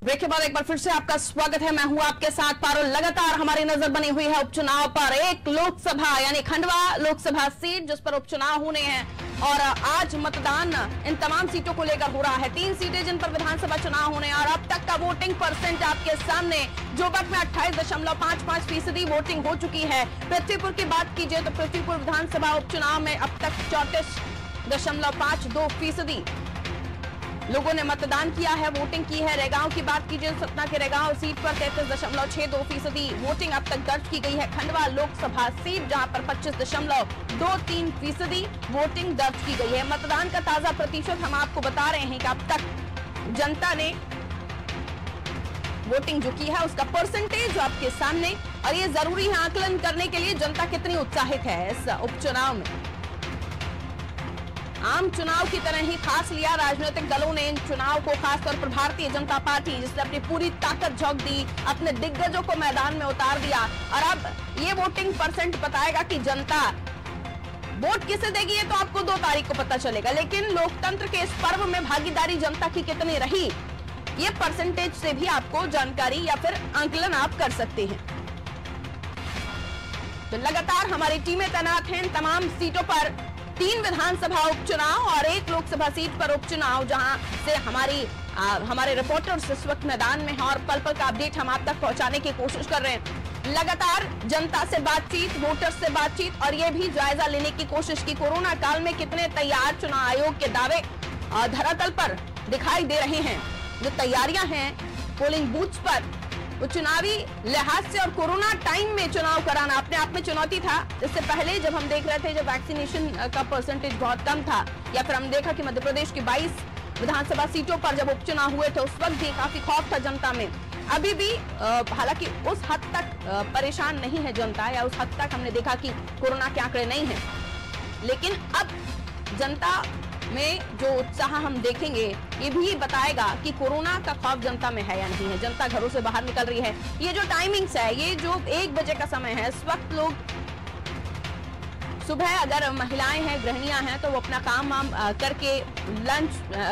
Break के बाद एक बार फिर से आपका स्वागत है। मैं हूं आपके साथ पारुल। लगातार हमारी नजर बनी हुई है उपचुनाव पर। एक लोकसभा यानी खंडवा लोकसभा सीट जिस पर उपचुनाव होने हैं और आज मतदान इन तमाम सीटों को लेकर हो रहा है। 3 सीटें जिन पर विधानसभा चुनाव होने और अब तक का वोटिंग परसेंट आपके सामने। जोबक में 28.55% वोटिंग हो चुकी है। पृथ्वीपुर की बात कीजिए तो पृथ्वीपुर विधानसभा उपचुनाव में अब तक 34.52% लोगों ने मतदान किया है, वोटिंग की है। रेगांव की बात कीजिए, सतना के रेगांव सीट पर 33.62% वोटिंग अब तक दर्ज की गई है। खंडवा लोकसभा सीट जहां पर 25.23% वोटिंग दर्ज की गई है। मतदान का ताजा प्रतिशत हम आपको बता रहे हैं कि अब तक जनता ने वोटिंग जो की है उसका परसेंटेज जो आपके सामने, और ये जरूरी है आकलन करने के लिए जनता कितनी उत्साहित है इस उपचुनाव में। आम चुनाव की तरह ही खास लिया राजनीतिक दलों ने इन चुनाव को, खासतौर पर भारतीय जनता पार्टी जिसने अपनी पूरी ताकत झोंक दी, अपने दिग्गजों को मैदान में उतार दिया। और अब ये वोटिंग परसेंट बताएगा कि जनता वोट किसे देगी, ये तो आपको 2 तारीख को पता चलेगा। लेकिन लोकतंत्र के इस पर्व में भागीदारी जनता की कितनी रही, ये परसेंटेज से भी आपको जानकारी या फिर आंकलन आप कर सकते हैं। तो लगातार हमारी टीमें तैनात हैं तमाम सीटों पर। 3 विधानसभा उपचुनाव और 1 लोकसभा सीट पर उपचुनाव, जहां से हमारे रिपोर्टर्स इस वक्त मैदान में हैं और पल पल का अपडेट हम आप तक पहुंचाने की कोशिश कर रहे हैं। लगातार जनता से बातचीत, वोटर्स से बातचीत और ये भी जायजा लेने की कोशिश की कोरोना काल में कितने तैयार चुनाव आयोग के दावे धरातल पर दिखाई दे रहे हैं। जो तैयारियां हैं पोलिंग बूथ्स पर, वो चुनावी लिहाज से और कोरोना टाइम में चुनाव कराना अपने आप में चुनौती था। इससे पहले जब हम देख रहे थे जब वैक्सीनेशन का परसेंटेज बहुत कम था, या फिर हम देखा कि मध्य प्रदेश की 22 विधानसभा सीटों पर जब उपचुनाव हुए थे उस वक्त भी काफी खौफ था जनता में। अभी भी हालांकि उस हद तक परेशान नहीं है जनता, या उस हद तक हमने देखा कि कोरोना के आंकड़े नहीं है। लेकिन अब जनता में जो उत्साह हम देखेंगे ये भी बताएगा कि कोरोना का खौफ जनता में है या नहीं है। जनता घरों से बाहर निकल रही है। ये जो टाइमिंग्स है, ये जो 1 बजे का समय है, इस वक्त लोग सुबह, अगर महिलाएं हैं, गृहिणियां हैं, तो वो अपना काम वाम करके, लंच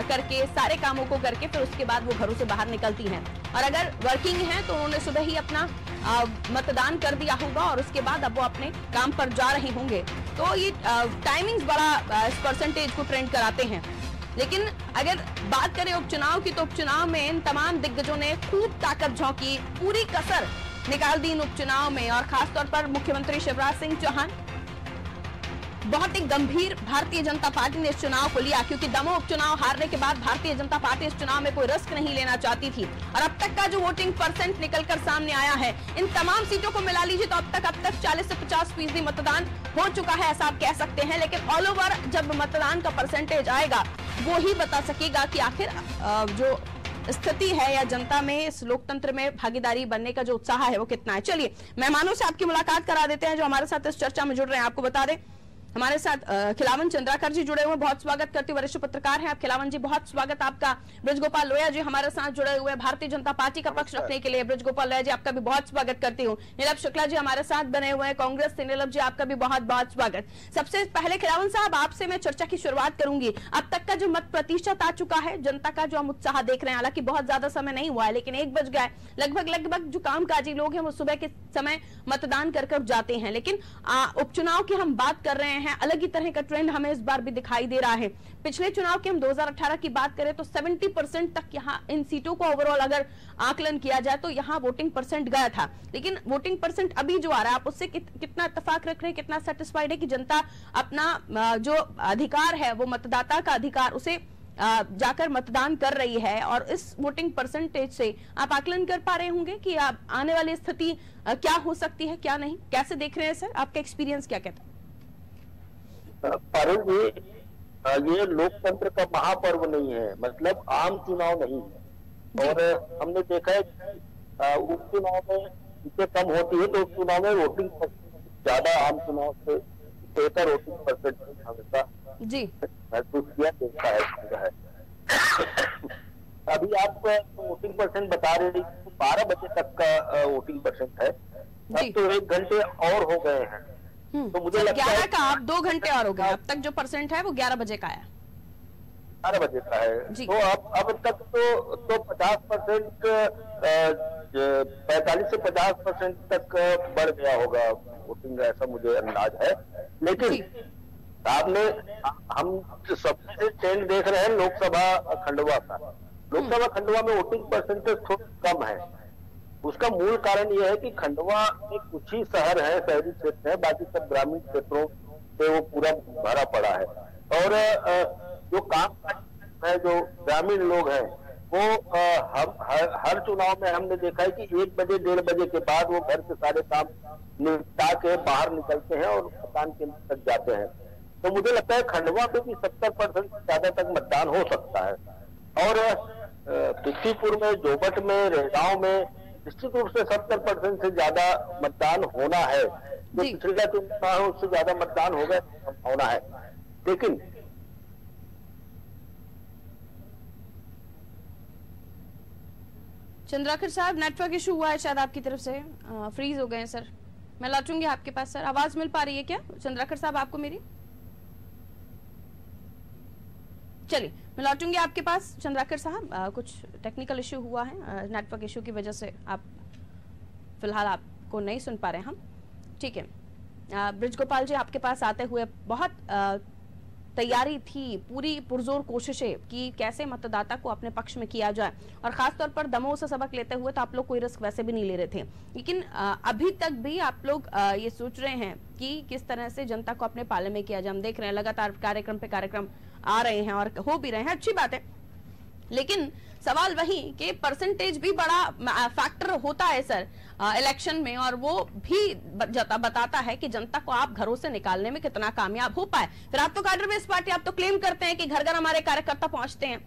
करके, सारे कामों को करके फिर उसके बाद वो घरों से बाहर निकलती हैं। और अगर वर्किंग हैं तो उन्होंने सुबह ही अपना मतदान कर दिया होगा और उसके बाद अब वो अपने काम पर जा रहे होंगे। तो ये टाइमिंग्स बड़ा इस परसेंटेज को ट्रेंड कराते हैं। लेकिन अगर बात करें उपचुनाव की, तो उपचुनाव में इन तमाम दिग्गजों ने खूब ताकत झोंकी, पूरी कसर निकाल दी इन उपचुनाव में। और खासतौर पर मुख्यमंत्री शिवराज सिंह चौहान, बहुत ही गंभीर भारतीय जनता पार्टी ने इस चुनाव को लिया, क्योंकि दमोह उपचुनाव हारने के बाद भारतीय जनता पार्टी इस चुनाव में कोई रिस्क नहीं लेना चाहती थी। और अब तक का जो वोटिंग परसेंट निकलकर सामने आया है, इन तमाम सीटों को मिला लीजिए तो अब तक 40 से 50% मतदान हो चुका है, ऐसा आप कह सकते हैं। लेकिन ऑल ओवर जब मतदान का परसेंटेज आएगा वो ही बता सकेगा कि आखिर जो स्थिति है या जनता में इस लोकतंत्र में भागीदारी बनने का जो उत्साह है वो कितना है। चलिए मेहमानों से आपकी मुलाकात करा देते हैं जो हमारे साथ इस चर्चा में जुड़ रहे हैं। आपको बता दें हमारे साथ खिलावन चंद्राकर जी जुड़े हुए, बहुत स्वागत करते हुए, वरिष्ठ पत्रकार हैं आप खिलावन जी, बहुत स्वागत आपका। ब्रजगोपाल लोया जी हमारे साथ जुड़े हुए भारतीय जनता पार्टी का पक्ष रखने के लिए, ब्रजगोपाल लोया जी आपका भी बहुत स्वागत करती हूँ। नीलभ शुक्ला जी हमारे साथ बने हुए हैं कांग्रेस से, नीलभ जी आपका भी बहुत बहुत स्वागत। सबसे पहले खिलावन साहब आपसे मैं चर्चा की शुरुआत करूंगी। अब तक का जो मत प्रतिशत आ चुका है, जनता का जो हम उत्साह देख रहे हैं, हालांकि बहुत ज्यादा समय नहीं हुआ है लेकिन 1 बज गया, लगभग जो कामकाजी लोग हैं वो सुबह के समय मतदान कर जाते हैं। लेकिन उपचुनाव की हम बात कर रहे हैं, अलग ही तरह का ट्रेंड हमें इस बार भी दिखाई दे रहा है। पिछले चुनाव के हम 2018 की बात करें तो 70% तक यहाँ इन सीटों को ओवरऑल अगर आकलन किया जाए तो यहाँ वोटिंग परसेंट गया था। लेकिन वोटिंग परसेंट अभी जो आ रहा है, आप उससे कितना इत्तेफाक रख रहे हैं, कितना सेटिस्फाइड है कि जनता अपना जो अधिकार है, वो मतदाता का अधिकार, उसे जाकर मतदान कर रही है। और इस वोटिंग परसेंटेज से आप आकलन कर पा रहे होंगे कि आने वाली स्थिति क्या हो सकती है, क्या नहीं, कैसे देख रहे हैं सर, आपका एक्सपीरियंस क्या कहता है? पारुल जी, ये लोकतंत्र का महापर्व नहीं है, मतलब आम चुनाव नहीं है। और हमने देखा है उपचुनाव में सीटें कम होती है तो उपचुनाव में वोटिंग ज्यादा आम चुनाव से बेहतर वोटिंग परसेंट हमेशा जी महसूस किया देखता है। अभी आप वोटिंग परसेंट बता रहे हैं 12 बजे तक का वोटिंग परसेंट है, अब तो 1 घंटे और हो गए हैं। तो मुझे लगता है 11 का आप 2 घंटे और हो गए, अब तक जो परसेंट है वो 11 बजे का है। 12 बजे का है। तो अब तक तो 50%, 45 से 50% तक बढ़ गया होगा वोटिंग, ऐसा मुझे अंदाज है। लेकिन आपने हम सबसे ट्रेंड देख रहे हैं लोकसभा खंडवा का। लोकसभा खंडवा में वोटिंग परसेंटेज थोड़ा कम है। उसका मूल कारण यह है कि खंडवा में कुछ ही शहर है, शहरी क्षेत्र है, बाकी सब ग्रामीण क्षेत्रों से वो पूरा भरा पड़ा है। और जो काम है, जो ग्रामीण लोग हैं, वो हर चुनाव में हमने देखा है कि 1 बजे 1:30 बजे के बाद वो घर से सारे काम निपटा के बाहर निकलते हैं और मतदान केंद्र तक जाते हैं। तो मुझे लगता है खंडवा पे भी 70% से ज्यादा तक मतदान हो सकता है। और पिथीपुर में, जोबट में, रेगांव में निश्चित रूप से 70% से ज्यादा मतदान होना है। जो पिछले चुनाव है उससे ज्यादा मतदान होगा होना है। लेकिन चंद्राकर साहब, नेटवर्क इशू हुआ है शायद आपकी तरफ से, फ्रीज हो गए हैं सर। मैं लौटूंगी आपके पास सर। आवाज मिल पा रही है क्या चंद्राकर साहब आपको मेरी? चलिए मैं लौटूंगी आपके पास चंद्राकर साहब। कुछ टेक्निकल इश्यू हुआ है, नेटवर्क इश्यू की वजह से आप फिलहाल आपको नहीं सुन पा रहे हम। ठीक है, ब्रिज गोपाल जी आपके पास आते हुए बहुत तैयारी थी, पूरी पुरजोर कोशिशें कि कैसे मतदाता को अपने पक्ष में किया जाए, और खासतौर पर दमोह से सबक लेते हुए तो आप लोग कोई रिस्क वैसे भी नहीं ले रहे थे। लेकिन अभी तक भी आप लोग ये सोच रहे हैं कि किस तरह से जनता को अपने पाले में किया जाए। हम देख रहे हैं लगातार कार्यक्रम पे कार्यक्रम आ रहे हैं और हो भी रहे हैं, अच्छी बात है। लेकिन सवाल वही कि परसेंटेज भी बड़ा फैक्टर होता है सर इलेक्शन में, और वो भी बताता है कि जनता को आप घरों से निकालने में कितना कामयाब हो पाए। फिर आप तो कैडर बेस्ड पार्टी, आप तो क्लेम करते हैं कि घर घर हमारे कार्यकर्ता पहुंचते हैं।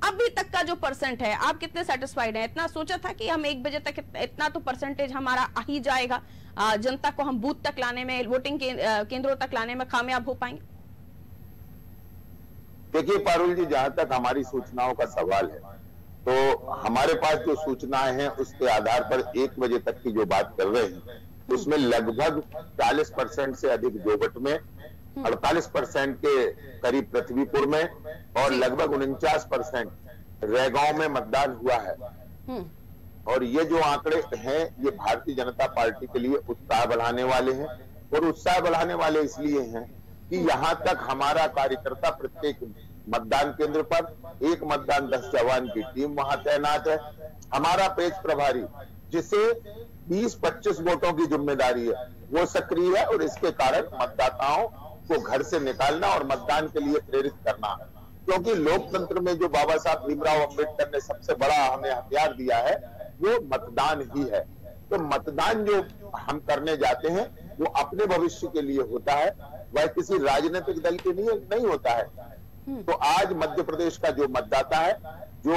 अभी तक का जो परसेंट है, आप कितने सेटिस्फाइड हैं? इतना सोचा था कि हम 1 बजे तक इतना तो परसेंटेज हमारा आ ही जाएगा, जनता को हम बूथ तक लाने में, वोटिंग केंद्रों तक लाने में कामयाब हो पाएंगे? देखिए पारुल जी, जहां तक हमारी सूचनाओं का सवाल है, तो हमारे पास जो सूचनाएं हैं उसके आधार पर 1 बजे तक की जो बात कर रहे हैं, उसमें लगभग 40% से अधिक जोबट में, 48% के करीब पृथ्वीपुर में और लगभग 49% रेगांव में मतदान हुआ है। और ये जो आंकड़े हैं, ये भारतीय जनता पार्टी के लिए उत्साह बढ़ाने वाले हैं। और उत्साह बढ़ाने वाले इसलिए हैं कि यहाँ तक हमारा कार्यकर्ता प्रत्येक मतदान केंद्र पर, एक मतदान 10 जवान की टीम वहां तैनात है। हमारा पेज प्रभारी, जिसे 20-25 वोटों की जिम्मेदारी है, वो सक्रिय है। और इसके कारण मतदाताओं को घर से निकालना और मतदान के लिए प्रेरित करना, क्योंकि लोकतंत्र में जो बाबा साहब भीमराव अंबेडकर ने सबसे बड़ा हमें हथियार दिया है, वो मतदान ही है। तो मतदान जो हम करने जाते हैं, वो अपने भविष्य के लिए होता है, वह किसी राजनीतिक दल के लिए नहीं होता है। तो आज मध्य प्रदेश का जो मतदाता है, जो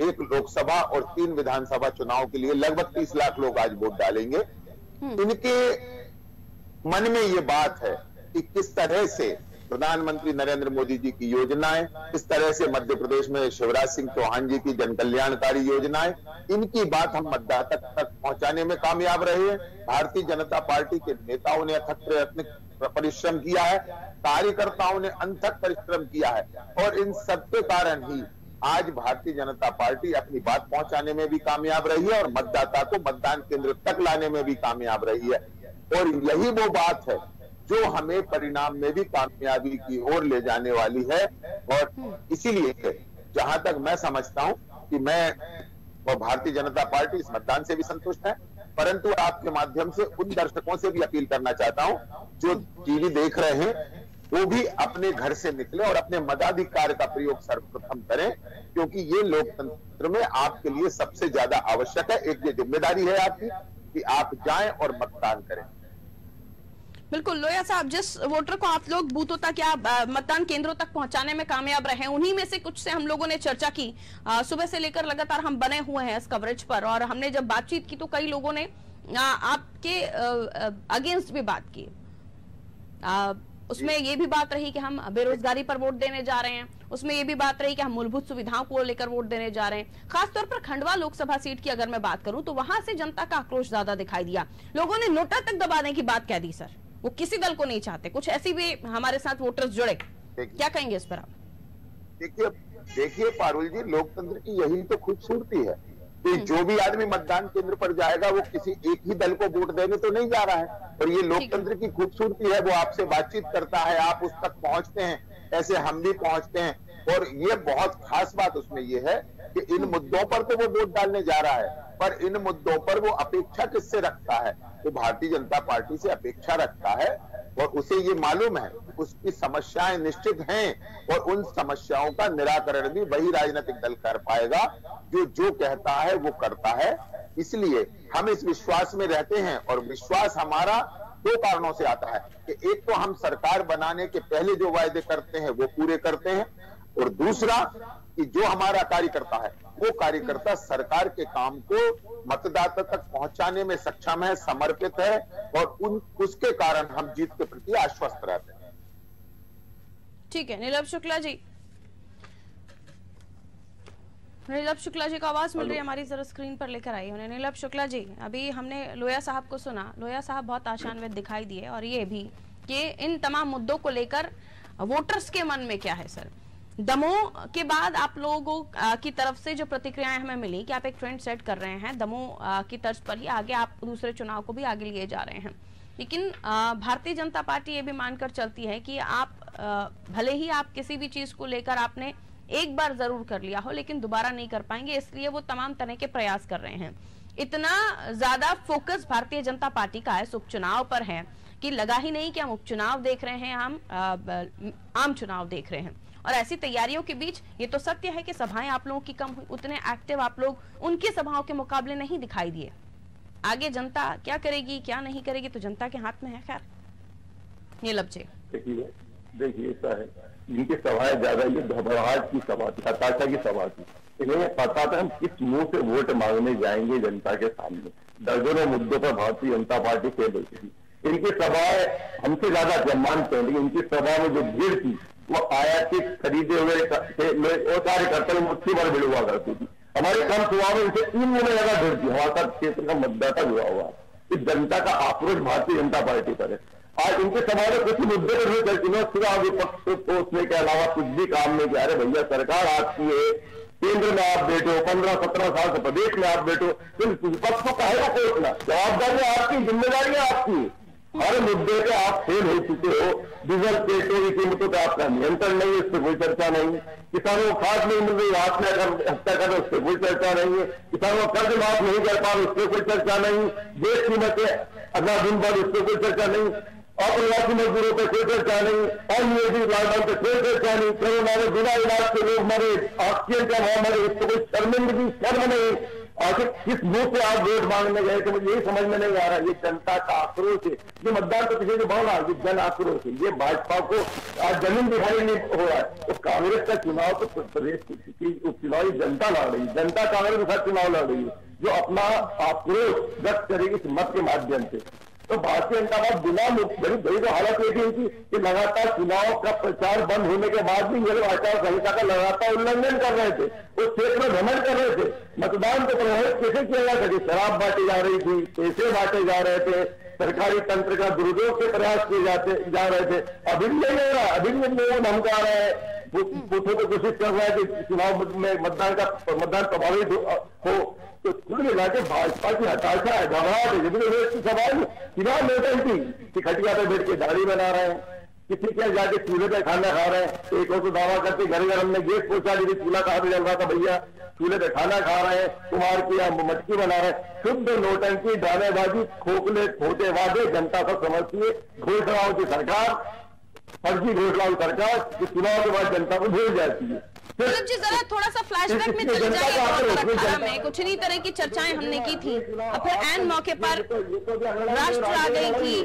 1 लोकसभा और 3 विधानसभा चुनाव के लिए लगभग 30 लाख लोग आज वोट डालेंगे, इनके मन में ये बात है कि किस तरह से प्रधानमंत्री नरेंद्र मोदी जी की योजनाएं, किस तरह से मध्य प्रदेश में शिवराज सिंह चौहान जी की जन कल्याणकारी योजनाएं, इनकी बात हम मतदाता तक पहुंचाने में कामयाब रहे हैं। भारतीय जनता पार्टी के नेताओं ने अथक प्रयत्न परिश्रम किया है, कार्यकर्ताओं ने अथक परिश्रम किया है, और इन सबके कारण ही आज भारतीय जनता पार्टी अपनी बात पहुंचाने में भी कामयाब रही है और मतदाता को मतदान केंद्र तक लाने में भी कामयाब रही है। और यही वो बात है जो हमें परिणाम में भी कामयाबी की ओर ले जाने वाली है। और इसीलिए जहां तक मैं समझता हूं कि मैं और भारतीय जनता पार्टी इस मतदान से भी संतुष्ट है, परंतु आपके माध्यम से उन दर्शकों से भी अपील करना चाहता हूं जो टीवी देख रहे हैं, वो भी अपने घर से निकले और अपने मताधिकार का प्रयोग सर्वप्रथम करें, क्योंकि ये लोकतंत्र में आपके लिए सबसे ज्यादा आवश्यक है। एक ये जिम्मेदारी है आपकी कि आप जाएं और मतदान करें। बिल्कुल लोया साहब, जिस वोटर को आप लोग बूथों तक या मतदान केंद्रों तक पहुंचाने में कामयाब रहे, उन्हीं में से कुछ से हम लोगों ने चर्चा की। सुबह से लेकर लगातार हम बने हुए हैं इस कवरेज पर, और हमने जब बातचीत की तो कई लोगों ने आपके अगेंस्ट भी बात की। उसमें ये भी बात रही कि हम बेरोजगारी पर वोट देने जा रहे हैं, उसमें ये भी बात रही कि हम मूलभूत सुविधाओं को लेकर वोट देने जा रहे हैं। खासतौर पर खंडवा लोकसभा सीट की अगर मैं बात करूं तो वहां से जनता का आक्रोश ज्यादा दिखाई दिया। लोगों ने नोटा तक दबाने की बात कह दी सर, वो किसी दल को नहीं चाहते। कुछ ऐसी भी हमारे साथ वोटर्स जुड़े, क्या कहेंगे इस पर आप? देखिए पारुल जी, लोकतंत्र की यही तो खूबसूरती है कि जो भी आदमी मतदान केंद्र पर जाएगा वो किसी एक ही दल को वोट देने तो नहीं जा रहा है। और ये लोकतंत्र की खूबसूरती है, वो आपसे बातचीत करता है, आप उस तक पहुंचते हैं, ऐसे हम भी पहुंचते हैं। और ये बहुत खास बात उसमें ये है कि इन मुद्दों पर तो वो वोट डालने जा रहा है, पर इन मुद्दों पर वो अपेक्षा किससे रखता है? तो भारतीय जनता पार्टी से अपेक्षा रखता है और उसे ये मालूम है उसकी समस्याएं निश्चित हैं और उन समस्याओं का निराकरण भी वही राजनीतिक दल कर पाएगा जो कहता है वो करता है। इसलिए हम इस विश्वास में रहते हैं और विश्वास हमारा दो कारणों से आता है कि एक तो हम सरकार बनाने के पहले जो वायदे करते हैं वो पूरे करते हैं, और दूसरा कि जो हमारा कार्यकर्ता है वो कार्यकर्ता सरकार के काम को मतदाता तक पहुंचाने में सक्षम है, समर्पित है, और उसके कारण हम जीत के प्रति आश्वस्त रहते हैं। ठीक है, नीलम शुक्ला जी, नीलम शुक्ला जी को आवाज मिल रही है हमारी, जरा स्क्रीन पर लेकर आई उन्हें। नीलम शुक्ला जी, अभी हमने लोया साहब को सुना, लोया साहब बहुत आशान्वित दिखाई दिए, और ये भी कि इन तमाम मुद्दों को लेकर वोटर्स के मन में क्या है। सर, दमोह के बाद आप लोगों की तरफ से जो प्रतिक्रियाएं हमें मिली कि आप एक ट्रेंड सेट कर रहे हैं, दमोह की तर्ज पर ही आगे आप दूसरे चुनाव को भी आगे लिए जा रहे हैं, लेकिन भारतीय जनता पार्टी ये भी मानकर चलती है कि आप भले ही आप किसी भी चीज को लेकर आपने एक बार जरूर कर लिया हो लेकिन दोबारा नहीं कर पाएंगे, इसलिए वो तमाम तरह के प्रयास कर रहे हैं। इतना ज्यादा फोकस भारतीय जनता पार्टी का इस उपचुनाव पर है कि लगा ही नहीं कि हम उपचुनाव देख रहे हैं, हम आम चुनाव देख रहे हैं। और ऐसी तैयारियों के बीच ये तो सत्य है कि सभाएं आप लोगों की कम हुई, उतने एक्टिव आप लोग उनकी सभाओं के मुकाबले नहीं दिखाई दिए। आगे जनता क्या करेगी क्या नहीं करेगी तो जनता के हाथ में है। खैर नीलम जी, देखिए ऐसा है, इनकी सभाएं ज्यादा ये घबराहट की सभा थी, हताशा की सभा थी। इन्हें पता था हम किस मुंह से वोट मांगने जाएंगे जनता के सामने। दर्जनों मुद्दों पर भारतीय जनता पार्टी खेल रही थी। इनकी सभाएं हमसे ज्यादा सम्मानित है, लेकिन इनकी सभा में जो भीड़ थी वो आयातित खरीदे हुए कार्यकर्ता में मुट्ठी भर भीड़ हुआ करती थी। हमारे कम सभा में इनसे 3 गुना ज्यादा भीड़ थी। हमारे साथ क्षेत्र का मतदाता जुड़ा हुआ है। इस जनता का आक्रोश भारतीय जनता पार्टी पर है। आज उनके समाज में कुछ मुद्दे पर भी चर्चा सिवा विपक्ष को सोचने के अलावा कुछ भी काम नहीं किया। अरे भैया, सरकार आपकी है, केंद्र में आप बैठो, 15-17 साल से प्रदेश में आप बैठो, तो विपक्ष को काहे को सोचना? जवाबदारी आपकी, जिम्मेदारी आपकी। हर मुद्दे पे आप फेल हो चुके हो। डीजल पेट्रोल की कीमतों पर आपका नियंत्रण नहीं है, इस पर कोई चर्चा नहीं है। किसानों को खाद नहीं मिल रही, हत्या कर उस पर कोई चर्चा नहीं है। किसानों को कर्ज माफ नहीं कर पा रहे, उस पर कोई चर्चा नहीं। देश कीमतें अगला दिन बाद उस पर कोई चर्चा नहीं। अप्रवासी मजदूरों पर कोई चर्चा नहीं। अनियमित लॉकडाउन पर कोई चर्चा नहीं। कोरोना में बिना इलाज के लोग मरे, ऑक्सीजन का भाव मरे, उस पर कोई शर्मिंदगी शर्म नहीं। आखिर किस मुंह से आप वोट मांगने गए थे, मुझे यही समझ में नहीं आ रहा। ये जनता का आक्रोश है, ये मतदान तो किसी ने बोला, ये जन आक्रोश है। ये भाजपा को आज जमीन दिखाई नहीं हो रहा है। तो कांग्रेस का चुनाव तो प्रदेश की उपचुनावी जनता लड़ रही है। जनता कांग्रेस के साथ चुनाव लड़ रही है, जो अपना आक्रोश व्यक्त करेगी इस मत के माध्यम से। तो भारतीय जनता पार्टी बिना बड़ी तो हालत ये थी कि लगातार चुनाव का प्रचार बंद होने के बाद भी ये लोग आचार संहिता का लगातार उल्लंघन कर रहे थे, उस क्षेत्र में भ्रमण कर रहे थे। मतदान को प्रभावित कैसे किया जा सके? शराब बांटी जा रही थी, पैसे बांटे जा रहे थे, सरकारी तंत्र का दुरुपयोग के प्रयास किए जा रहे थे। अभी भी नहीं हो रहा, अभी भी लोग धमका रहे हैं, पूछने की कोशिश कर रहा है कि चुनाव में मतदान प्रभावित हो। तो कुल मिला के भाजपा की हताशा है, घबराहट है। यदि सवाल चुनाव नौटंकी कि खटिया पे बैठ के दाढ़ी बना रहे हैं, किसी के जाके चूल्हे पे खाना खा रहे हैं। एक और तो दावा करते घर घर हमने गैस पहुंचा दी थी, चूल्हा कहाँ पे जल रहा था भैया, चूल्हे पे खाना खा रहे हैं, कुमार की या मटकी बना रहे हैं। शुद्ध नौटंकी, ड्रामेबाजी, खोखले खोटे वादे, जनता को समझती है घोषणाओं की सरकार, फर्जी घोषणाओं की सरकार, कि चुनाव के बाद जनता को भूल जाती है। नीलम जी, जरा थोड़ा सा फ्लैशबैक में चले जाइए। 2018 में कुछ इन्हीं तरह की चर्चाएं हमने की थी, और फिर एन मौके पर राष्ट्र आ गई थी,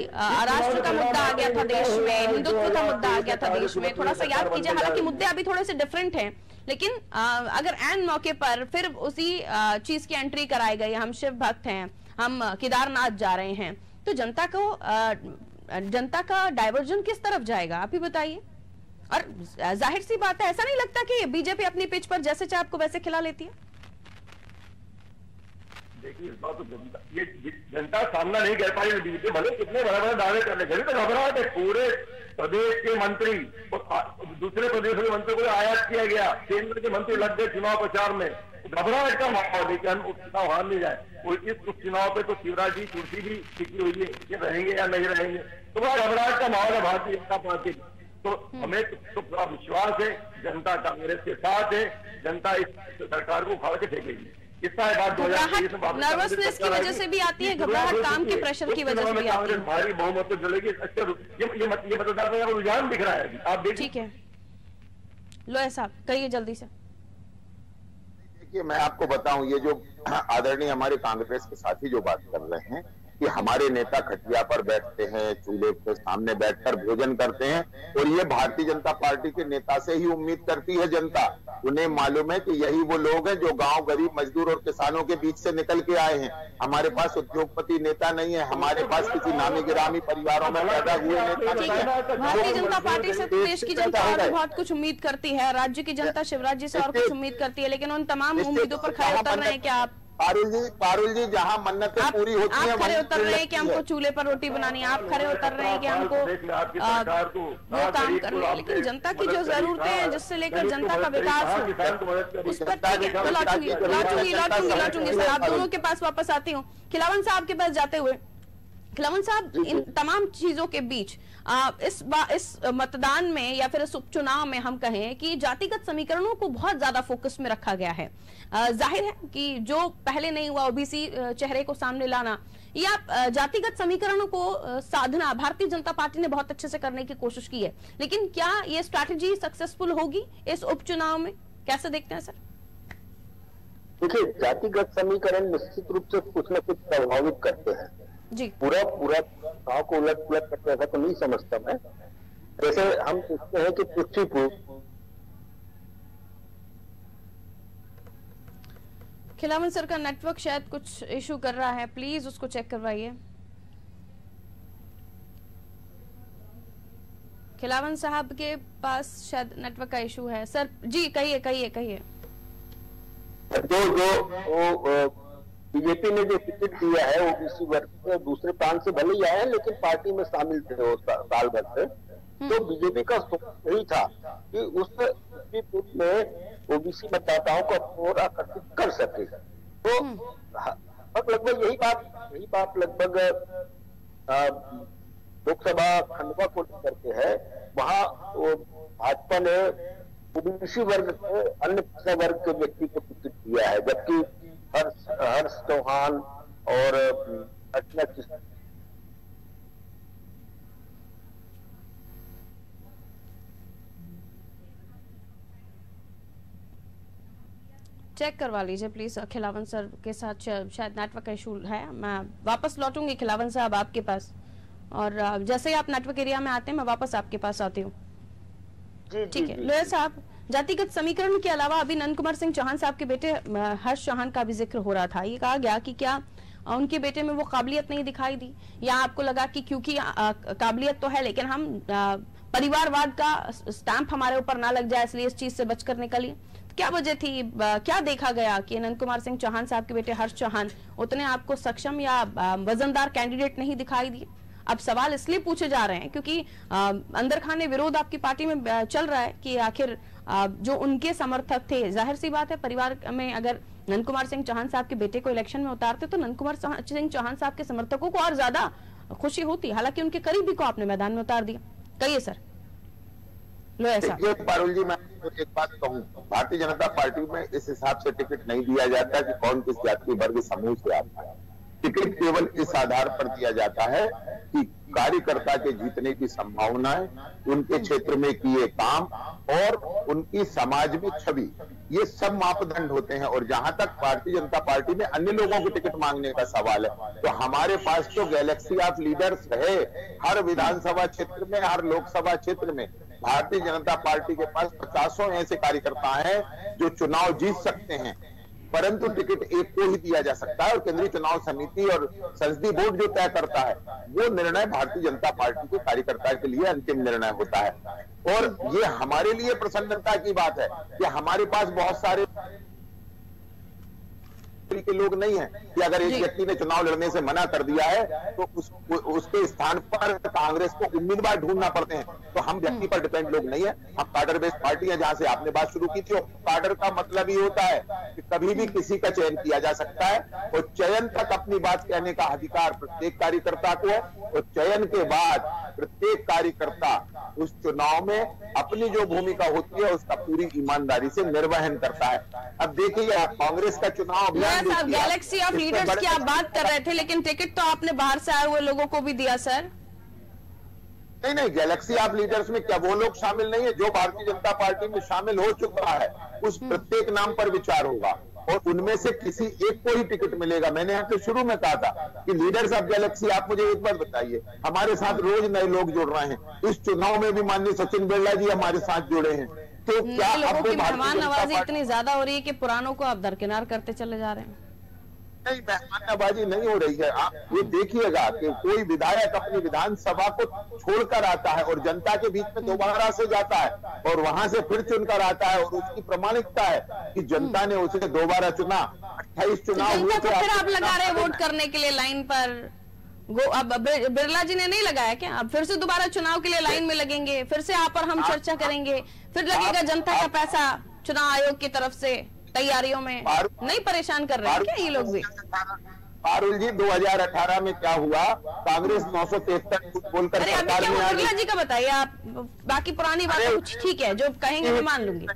राष्ट्र का मुद्दा आ गया था देश में, हिंदुत्व का मुद्दा आ गया था देश में। थोड़ा सा याद कीजिए, हालांकि मुद्दे अभी थोड़े से डिफरेंट हैं, लेकिन अगर एन मौके पर फिर उसी चीज की एंट्री कराई गई, हम शिव भक्त हैं, हम केदारनाथ जा रहे हैं, तो जनता का डाइवर्जन किस तरफ जाएगा, आप ही बताइए। और जाहिर सी बात है, ऐसा नहीं लगता कि बीजेपी अपनी पिच पर जैसे चाहे आपको वैसे खिला लेती है? देखिए, इस बात तो ये जनता सामना नहीं कर पाई। भले कितने बड़े बड़े दावे कर ले, तो घबराहट है। पूरे प्रदेश के मंत्री दूसरे प्रदेशों के मंत्री को आयात किया गया, केंद्र के मंत्री लग गए चुनाव प्रचार में, घबराहट का माहौल है कि हम उपचुनाव हार नहीं जाए। और इस उपचुनाव पे तो शिवराज जी कुर्सी भी टिकी हुई है, ये रहेंगे या नहीं रहेंगे, तो बड़ा घबराहट का माहौल है भारतीय जनता पार्टी। तो हमें तो पूरा विश्वास है, जनता कांग्रेस के साथ है, जनता इस सरकार को उखाड़ के फेंकेगी। इसका बात नर्वसनेस की वजह से भी आती है, घबराहट काम के प्रेशर की वजह से भी आती है। भारी बहुमत से चलेगी। ये मतदाता का रुझान दिख रहा है, आप देखिए। ठीक है, लोया साहब कहिए जल्दी से। देखिए, मैं आपको बताऊं, ये जो आदरणीय हमारे कांग्रेस के साथी जो बात कर रहे हैं कि हमारे नेता खटिया पर बैठते हैं, चूल्हे के सामने बैठकर भोजन करते हैं, और ये भारतीय जनता पार्टी के नेता से ही उम्मीद करती है जनता। उन्हें मालूम है कि यही वो लोग हैं जो गांव गरीब मजदूर और किसानों के बीच से निकल के आए हैं। हमारे पास उद्योगपति नेता नहीं है, हमारे पास किसी नामी गिरामी परिवारों में पैदा हुए नेता। भारतीय जनता पार्टी से देश की जनता और बहुत कुछ उम्मीद करती है, राज्य की जनता शिवराज जी से और कुछ उम्मीद करती है, लेकिन उन तमाम उम्मीदों पर खड़े उतर रहे हैं क्या आप? पारुल जी, जहाँ मन्नतें पूरी होती हैं, आप खड़े उतर रहे हैं कि हमको चूल्हे पर रोटी बनानी है, आप खड़े उतर रहे हैं कि हमको वो काम करना है, लेकिन जनता की जो जरूरतें हैं जिससे लेकर जनता का विकास हो, उस पर ठीक है। लौटूंगी सर, आप दोनों के पास वापस आती हूँ। खिलावन साहब के पास जाते हुए, खिलावन साहब, इन तमाम चीजों के बीच इस मतदान में या फिर इस उपचुनाव में हम कहें कि जातिगत समीकरणों को बहुत ज्यादा फोकस में रखा गया है। जाहिर है कि जो पहले नहीं हुआ ओबीसी चेहरे को सामने लाना या जातिगत समीकरणों को साधना भारतीय जनता पार्टी ने बहुत अच्छे से करने की कोशिश की है, लेकिन क्या ये स्ट्रैटेजी सक्सेसफुल होगी इस उपचुनाव में? कैसे देखते हैं सर? देखिए, जातिगत समीकरण निश्चित रूप से कुछ न कुछ प्रभावित करते हैं जी। पूरा गाँव को उलट पुलट करते, ऐसा तो नहीं समझता मैं। जैसे हम सोचते हैं कि पृथ्वीपुर, खिलावन सर का नेटवर्क शायद कुछ इशू कर रहा है, प्लीज उसको चेक करवाइए। खिलावन साहब के पास शायद नेटवर्क का इशू है। सर जी कहिए। जो बीजेपी ने जो टिकट दिया है ओबीसी वर्ग के, दूसरे प्रांत से भले ही आए हैं लेकिन पार्टी में शामिल थे वो साल भर से, तो बीजेपी का यही था कि उस में ओबीसी मतदाताओं को और आकर्षित कर सके। तो लगभग यही बात लगभग लोकसभा खंडवा को लेकर के है। वहाँ भाजपा ने ओबीसी वर्ग को अन्य पिछड़ा वर्ग के व्यक्ति को टिकट दिया है, जबकि हर्ष चौहान और चेक करवा लीजिए प्लीज खिलावन सर के साथ, शायद नेटवर्क का इशू है। मैं वापस लौटूंगी खिलावन साहब आपके पास, और जैसे ही आप नेटवर्क एरिया में आते हैं मैं वापस आपके पास आती हूँ। ठीक है लोया साहब, जातिगत समीकरण के अलावा अभी नंद कुमार सिंह चौहान साहब के बेटे हर्ष चौहान का भी जिक्र हो रहा था। ये कहा गया कि क्या उनके बेटे में वो काबिलियत नहीं दिखाई दी, या आपको लगा कि क्योंकि काबिलियत तो है लेकिन हम परिवारवाद का स्टैंप हमारे ऊपर ना लग जाए इसलिए इस चीज से बचकर निकलिए? क्या वजह थी, क्या देखा गया कि नंद कुमार सिंह चौहान साहब के बेटे हर्ष चौहान उतने आपको सक्षम या वजनदार कैंडिडेट नहीं दिखाई दिए? अब सवाल इसलिए पूछे जा रहे हैं क्योंकि अंदर खाने विरोध आपकी पार्टी में चल रहा है कि आखिर जो उनके समर्थक थे, जाहिर सी बात है परिवार में अगर नंद कुमार सिंह चौहान साहब के बेटे को इलेक्शन में उतारते तो नंद कुमार सिंह चौहान साहब के समर्थकों को और ज्यादा खुशी होती, हालांकि उनके करीबी को आपने मैदान में उतार दिया। कहिए सर। पारुल जी, मैं एक बात कहूँ, भारतीय जनता पार्टी में इस हिसाब से टिकट नहीं दिया जाता कि कौन किस जाति वर्ग समूह से आता है। टिकट केवल इस आधार पर दिया जाता है कि कार्यकर्ता के जीतने की संभावनाएं, उनके क्षेत्र में किए काम और उनकी समाज में छवि, ये सब मापदंड होते हैं। और जहां तक भारतीय जनता पार्टी में अन्य लोगों की टिकट मांगने का सवाल है, तो हमारे पास तो गैलेक्सी ऑफ लीडर्स है। हर विधानसभा क्षेत्र में, हर लोकसभा क्षेत्र में भारतीय जनता पार्टी के पास 50 ऐसे कार्यकर्ता हैं जो चुनाव जीत सकते हैं, परंतु टिकट एक को ही दिया जा सकता है और केंद्रीय चुनाव समिति और संसदीय बोर्ड जो तय करता है वो निर्णय भारतीय जनता पार्टी के कार्यकर्ता के लिए अंतिम निर्णय होता है। और ये हमारे लिए प्रसन्नता की बात है कि हमारे पास बहुत सारे कैटेगरी के लोग नहीं है कि अगर एक व्यक्ति ने चुनाव लड़ने से मना कर दिया है तो उसके स्थान पर कांग्रेस को उम्मीदवार ढूंढना पड़ते हैं। तो हम व्यक्ति पर डिपेंड लोग नहीं है, हम कार्डर बेस्ड पार्टी है। जहां से आपने बात शुरू की थी, कार्डर का मतलब ये होता है कि कभी भी किसी का चयन किया जा सकता है और चयन तक अपनी बात कहने का अधिकार प्रत्येक कार्यकर्ता को है और चयन के बाद प्रत्येक कार्यकर्ता उस चुनाव में अपनी जो भूमिका होती है उसका पूरी ईमानदारी से निर्वहन करता है। अब देखिए कांग्रेस का चुनाव अभियान, गैलेक्सी ऑफ लीडर्स की आप बात कर रहे थे, लेकिन टिकट तो आपने बाहर से आए हुए लोगों को भी दिया सर। नहीं, गैलेक्सी ऑफ लीडर्स में क्या वो लोग शामिल नहीं है? जो भारतीय जनता पार्टी में शामिल हो चुका है उस प्रत्येक नाम पर विचार होगा और उनमें से किसी एक को ही टिकट मिलेगा। मैंने आपसे शुरू में कहा था कि लीडर्स ऑफ गैलेक्सी, आप मुझे एक बार बताइए, हमारे साथ रोज नए लोग जुड़ रहे हैं। इस चुनाव में भी माननीय सचिन बिरला जी हमारे साथ जुड़े हैं। तो क्या लोगों की मेहमान नवाजी इतनी ज्यादा हो रही है कि पुरानों को आप दरकिनार करते चले जा रहे हैं? नहीं, मेहमाननवाजी नहीं हो रही है। आप ये देखिएगा कि कोई विधायक अपनी विधानसभा को छोड़कर आता है और जनता के बीच में दोबारा से जाता है और वहां से फिर चुनकर आता है और उसकी प्रमाणिकता है कि जनता ने उसे दोबारा चुना। 28 चुनाव हुए थे, फिर आप लगा रहे वोट करने के लिए लाइन पर। अब बिरला जी ने नहीं लगाया क्या? अब फिर से दोबारा चुनाव के लिए लाइन में लगेंगे, फिर से आप और हम चर्चा करेंगे, फिर लगेगा जनता का पैसा चुनाव आयोग की तरफ से तैयारियों में। नहीं परेशान कर रहे हैं क्या ये लोग भी? पारुल जी, 2018 में क्या हुआ? कांग्रेस 973 बोलकर सरकार में आ गई। बिरला जी का बताइए आप, बाकी पुरानी बातें कुछ ठीक है, जो कहेंगे मैं मान लूंगी।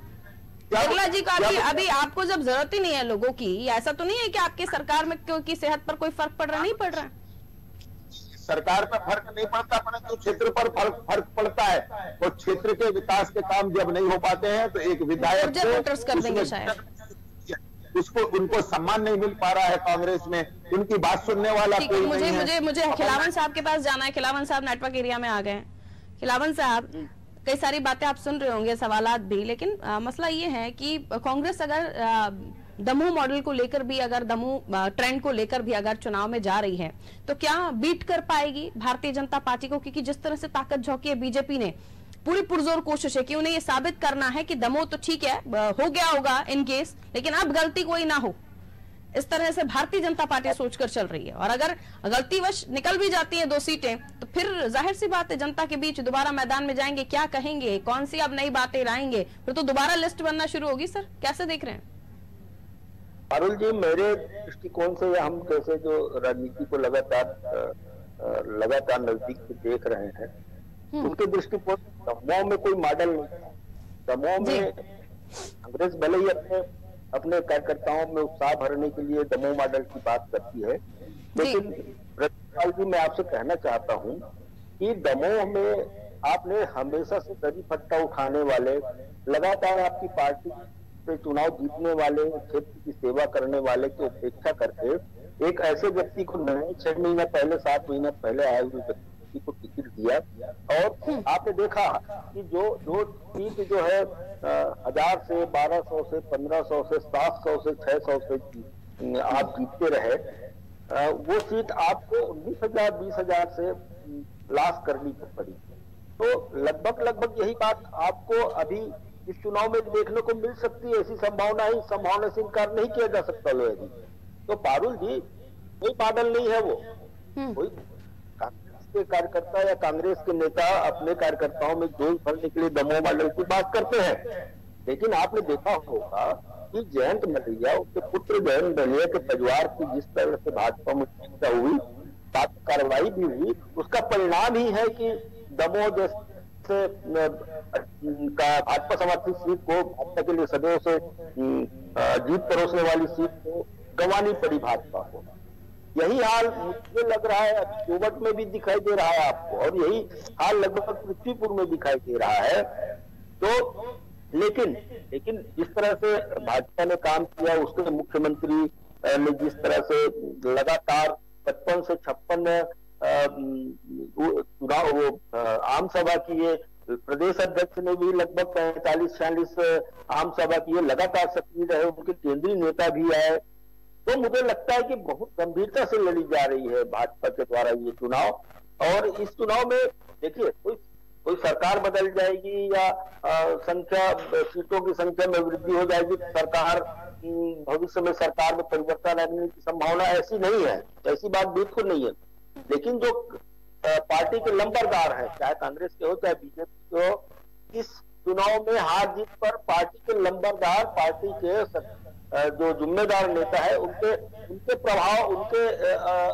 बिरला जी का अभी आपको जब जरूरत ही नहीं है लोगों की, ऐसा तो नहीं है कि आपकी सरकार में की सेहत पर कोई फर्क पड़ रहा? नहीं पड़ रहा। सरकार पर फर्क नहीं पड़ता, परंतु क्षेत्र पर फर्क पड़ता है और क्षेत्र के विकास के काम जब नहीं हो पाते हैं तो एक विधायक कर देंगे शायद, उसको उनको सम्मान नहीं मिल पा रहा है कांग्रेस में, उनकी बात सुनने वाला कोई नहीं है। मुझे खिलावन साहब के पास जाना है। खिलावन साहब नेटवर्क एरिया में आ गए हैं। खिलावन साहब, कई सारी बातें आप सुन रहे होंगे, सवालात भी, लेकिन मसला ये है कि कांग्रेस अगर दमोह मॉडल को लेकर भी, अगर दमोह ट्रेंड को लेकर भी अगर चुनाव में जा रही है तो क्या बीट कर पाएगी भारतीय जनता पार्टी को? क्योंकि जिस तरह से ताकत झोंकी है बीजेपी ने, पूरी पुरजोर कोशिश है कि उन्हें ये साबित करना है कि दमोह तो ठीक है, हो गया होगा इन केस, लेकिन अब गलती कोई ना हो। इस तरह से भारतीय जनता पार्टी सोचकर चल रही है और अगर गलतीवश निकल भी जाती है 2 सीटें तो फिर जाहिर सी बात है जनता के बीच दोबारा मैदान में जाएंगे, क्या कहेंगे, कौन सी अब नई बातें लाएंगे, फिर तो दोबारा लिस्ट बनना शुरू होगी। सर कैसे देख रहे हैं? अरुण जी, मेरे दृष्टिकोण से हम कैसे जो राजनीति को लगातार नजदीक से देख रहे हैं, उनके दृष्टिकोण दमोह में कोई मॉडल नहीं है। दमोह में कांग्रेस भले ही अपने कार्यकर्ताओं में उत्साह भरने के लिए दमोह मॉडल की बात करती है, लेकिन रजनीकांत जी मैं आपसे कहना चाहता हूं कि दमोह में आपने हमेशा से दरी फट्टा उठाने वाले, लगातार आपकी पार्टी से चुनाव जीतने वाले, क्षेत्र की सेवा करने वाले की उपेक्षा करके एक ऐसे व्यक्ति को 6 महीना पहले, 7 महीना पहले आए हुए व्यक्ति को टिकट दिया और आपने देखा कि जो सीट जो है 1000 से 1200 से 1500 से 700 से 600 से आप जीतते रहे, वो सीट आपको 19,000 20,000 से लास्ट करनी पड़ी। तो लगभग यही बात आपको अभी इस चुनाव में देखने को मिल सकती है। ऐसी संभावना से इनकार नहीं किया जा सकता। लोहे जी, तो पारुल जी, कोई मॉडल नहीं है वो। कोई कांग्रेस के कार्यकर्ता या कांग्रेस के नेता अपने कार्यकर्ताओं में जोश भरने के लिए दमोह मॉडल की बात करते हैं, लेकिन आपने देखा होगा कि जयंत मलैया, उसके पुत्र जयंत मलैया के परिवार की जिस तरह से भाजपा में चर्चा हुई, कार्रवाई भी हुई, उसका परिणाम ही है कि दमोह जैसे भाजपा समर्थित सीट को, भाजपा के लिए सदैव से जीत परोसने वाली सीट को गंवानी पड़ी भाजपा को। यही हाल मुझे लग रहा है जोबट में भी दिखाई दे रहा है आपको, और यही हाल लगभग पृथ्वीपुर में दिखाई दे रहा है। तो लेकिन जिस तरह से भाजपा ने काम किया, उसके मुख्यमंत्री ने जिस तरह से लगातार 55 से 56 चुनाव आम सभा किए, प्रदेश अध्यक्ष ने भी लगभग 45-46 आम सभा किए, लगातार सक्रिय रहे, उनके केंद्रीय नेता भी आए। तो मुझे लगता है कि बहुत गंभीरता से लड़ी जा रही है भाजपा के द्वारा ये चुनाव। और इस चुनाव में देखिए, कोई कोई सरकार बदल जाएगी या सीटों की संख्या में वृद्धि हो जाएगी, सरकार भविष्य में सरकार में परिवर्तन आने की संभावना ऐसी नहीं है, ऐसी बात बिल्कुल नहीं है। लेकिन जो पार्टी के लंबरदार हैं, चाहे कांग्रेस के हो चाहे बीजेपी के हो, इस चुनाव में हार जीत पर पार्टी के लंबरदार, पार्टी के जो जिम्मेदार नेता है, उनके प्रभाव, उनके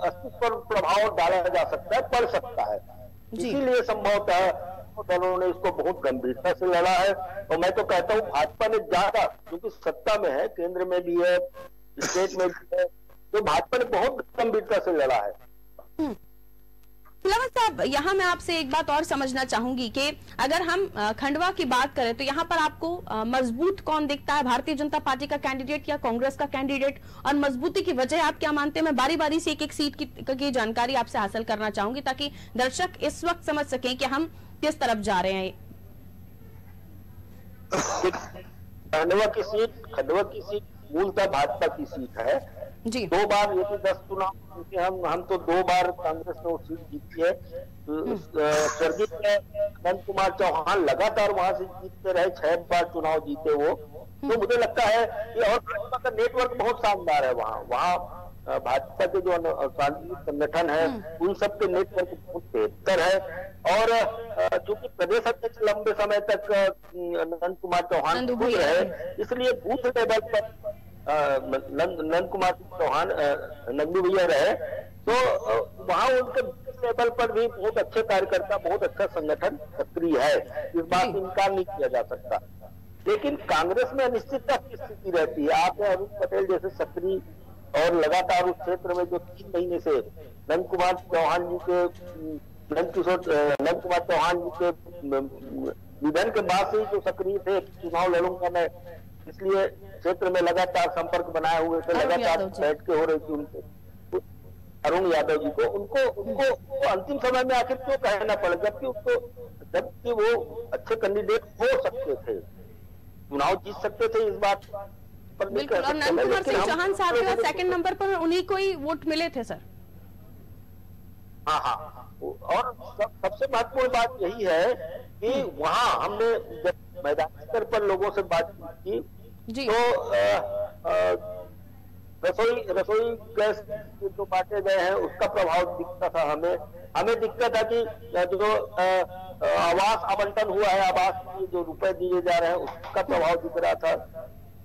अस्तित्व पर प्रभाव डाला जा सकता है, पड़ सकता है। इसीलिए संभवतः दलों ने इसको बहुत गंभीरता से लड़ा है। और मैं तो कहता हूँ भाजपा ने ज्यादा, क्योंकि सत्ता में है, केंद्र में भी है, स्टेट में भी है, तो भाजपा ने बहुत गंभीरता से लड़ा है। खिलावन साहब, यहाँ मैं आपसे एक बात और समझना चाहूंगी कि अगर हम खंडवा की बात करें तो यहाँ पर आपको मजबूत कौन दिखता है, भारतीय जनता पार्टी का कैंडिडेट या कांग्रेस का कैंडिडेट, और मजबूती की वजह आप क्या मानते हैं? मैं बारी बारी से एक एक सीट की जानकारी आपसे हासिल करना चाहूंगी ताकि दर्शक इस वक्त समझ सकें कि हम किस तरफ जा रहे हैं। खंडवा की सीट मूलतः भाजपा की सीट है जी। 2 बार यदि 10 चुनाव, क्योंकि हम तो 2 बार कांग्रेस ने वो सीट जीती है। स्वर्गीय नंद कुमार चौहान लगातार वहां से जीतते रहे, 6 बार चुनाव जीते वो। तो मुझे लगता है कि और भाजपा का नेटवर्क बहुत शानदार है वहाँ भाजपा के जो राजनीतिक संगठन है उन सबके नेटवर्क बहुत बेहतर है। और चूंकि प्रदेश अध्यक्ष लंबे समय तक नंद कुमार चौहान रहे, इसलिए बूथ लेवल पर नंद कुमार चौहान नंदू भैया रहे, तो वहाँ उनके लेवल पर भी बहुत अच्छे कार्यकर्ता, बहुत अच्छा संगठन सक्रिय है, इस बात से इनकार नहीं किया जा सकता। लेकिन कांग्रेस में अनिश्चितता की स्थिति रहती है। आपने अरुण पटेल जैसे सक्रिय और लगातार उस क्षेत्र में जो 3 महीने से नंद कुमार चौहान जी के निधन के बाद से ही जो सक्रिय थे, चुनाव लड़ूंगा मैं, इसलिए क्षेत्र में लगातार संपर्क बनाए हुए थे, लगातार बैठ के हो रही थी उनसे, अरुण यादव जी को, उनको अंतिम समय में आखिर क्यों कहना पड़ा, जबकि वो अच्छे कैंडिडेट हो सकते थे, चुनाव जीत सकते थे, इस बात पर बिल्कुल। और नंद कुमार सिंह चौहान साहब के बाद 2nd नंबर पर उन्हीं को ही वोट मिले थे सर। हाँ, और सबसे महत्वपूर्ण बात यही है कि वहाँ हमने जब मैदानी स्तर पर लोगों से बातचीत की जी। तो रसोई गैस जो बांटे गए हैं उसका प्रभाव दिखता था, हमें दिखता था कि जो आवास आवंटन हुआ है, आवास के जो रुपए दिए जा रहे हैं उसका प्रभाव दिख रहा था।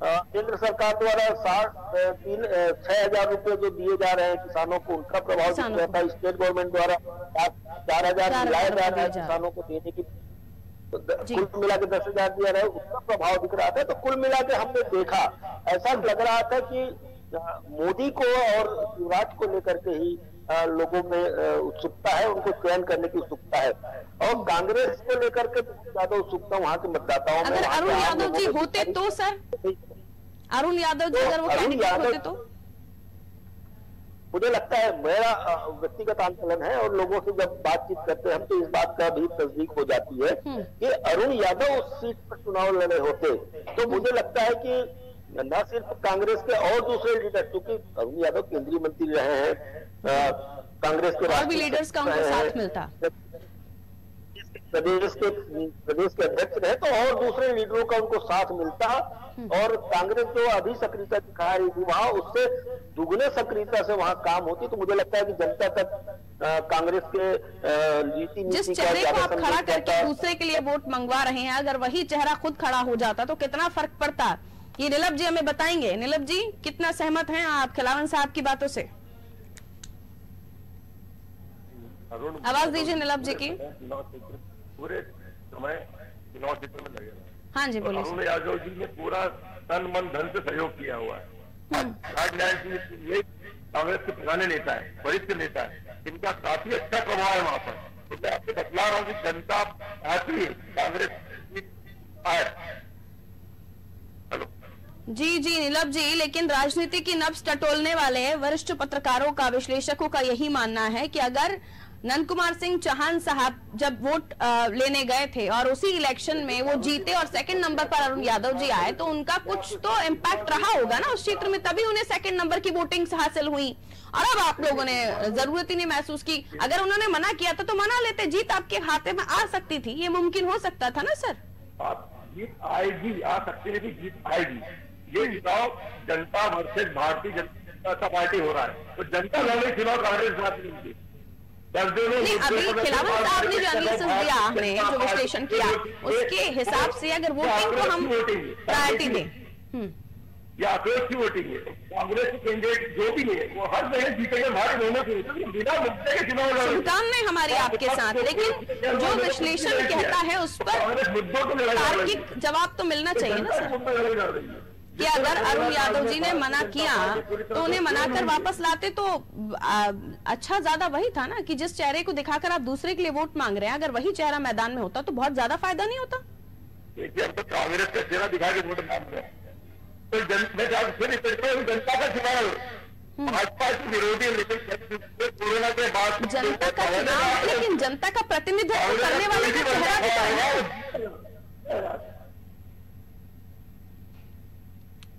केंद्र सरकार द्वारा 6,000 रुपए जो दिए जा रहे हैं किसानों को, उनका प्रभाव दिख रहा था। स्टेट गवर्नमेंट द्वारा 4,000 दिलाया जा रहा है किसानों को देने की, कुल मिला के 10,000 दिया रहा है, उसका प्रभाव दिख रहा था। तो कुल मिला के हमने देखा, ऐसा लग रहा था कि मोदी को और युवराज को लेकर के ही लोगों में उत्सुकता है, उनको चयन करने की उत्सुकता है। और कांग्रेस को लेकर के ज्यादा उत्सुकता वहाँ के मतदाताओं में। अगर अरुण यादव जी होते तो सर, अरुण यादव जी अगर वो कैंडिडेट होते तो मुझे लगता है, मेरा व्यक्तिगत आंकलन है और लोगों से जब बातचीत करते हैं हम, तो इस बात का भी तस्दीक हो जाती है कि अरुण यादव उस सीट पर चुनाव लड़े होते तो मुझे लगता है कि न सिर्फ कांग्रेस के और दूसरे लीडर, क्योंकि अरुण यादव केंद्रीय मंत्री रहे हैं, कांग्रेस के और भी लीडर्स का उनको साथ मिलता, प्रदेश के अध्यक्ष रहे, तो और दूसरे लीडरों का उनको साथ मिलता। और कांग्रेस जो अभी सक्रियता दिखा रही थी वहां, उससे दुगने सक्रियता से वहां काम होती, तो मुझे लगता है कि जनता तक कांग्रेस के नीति जिस चेहरे को आप खड़ा करके दूसरे के लिए वोट मंगवा रहे हैं, अगर वही चेहरा खुद खड़ा हो जाता तो कितना फर्क पड़ता, ये नीलम जी हमें बताएंगे। नीलम जी, कितना सहमत हैं आप खिलावन साहब की बातों से? आवाज दीजिए नीलम जी की। पूरे समय चुनाव क्षेत्र में लगे, हाँ जी बोलिए। अरुण यादव जी ने पूरा तन मन धन से सहयोग किया हुआ है। राजनारायण सिंह ये कांग्रेस के पुराने नेता है, वरिष्ठ नेता है, इनका काफी अच्छा प्रभाव है वहां पर। तो मैं आपको बतला रहा हूँ कि जनता आती कांग्रेस आए। जी नीलम जी, लेकिन राजनीति की नब्ज टटोलने वाले वरिष्ठ पत्रकारों का, विश्लेषकों का यही मानना है कि अगर नंद कुमार सिंह चौहान साहब जब वोट लेने गए थे और उसी इलेक्शन में वो जीते और सेकंड नंबर पर अरुण यादव जी आए, तो उनका कुछ तो इम्पैक्ट रहा होगा ना उस क्षेत्र में, तभी उन्हें सेकंड नंबर की वोटिंग हासिल हुई। और अब आप लोगों ने जरूरत ही नहीं महसूस की। अगर उन्होंने मना किया था तो मना लेते, जीत आपके खाते में आ सकती थी, ये मुमकिन हो सकता था ना सर। जीत आएगी, आ सकती है, जीत आएगी। ये चुनाव जनता वर्सेज भारतीय जनता पार्टी हो रहा है, तो जनता लड़े चुनाव कांग्रेस साथ नहीं। नहीं, अभी खिलावन साहब ने जो एनालिसिस दिया, आपने जो विश्लेषण किया, उसके हिसाब से अगर वोटिंग को हम प्रायोरिटी दें या अप्रोच की वोटिंग है, कांग्रेस के कैंडिडेट जो भी है वो हर जगह जीतेंगे, भारी बहुमत से, बिना मुद्दे के चुनाव लड़ेंगे। शुभकामनाएं हमारी आपके साथ, लेकिन जो विश्लेषण कहता है उस पर तार्किक जवाब तो मिलना चाहिए ना सर, कि अगर अरुण यादव जी ने मना किया तो उन्हें मनाकर वापस लाते तो अच्छा ज्यादा वही था ना, कि जिस चेहरे को दिखाकर आप दूसरे के लिए वोट मांग रहे हैं, अगर वही चेहरा मैदान में होता तो बहुत ज्यादा फायदा नहीं होता। देखिए, हम तो कांग्रेस का चेहरा दिखा के वोट मांग रहे हैं, तो जनता का चुनाव, भाजपा के विरोधी, लेकिन कोरोना के बाद जनता का चुनाव, लेकिन जनता का प्रतिनिधित्व करने वाले का चेहरा दिखाया,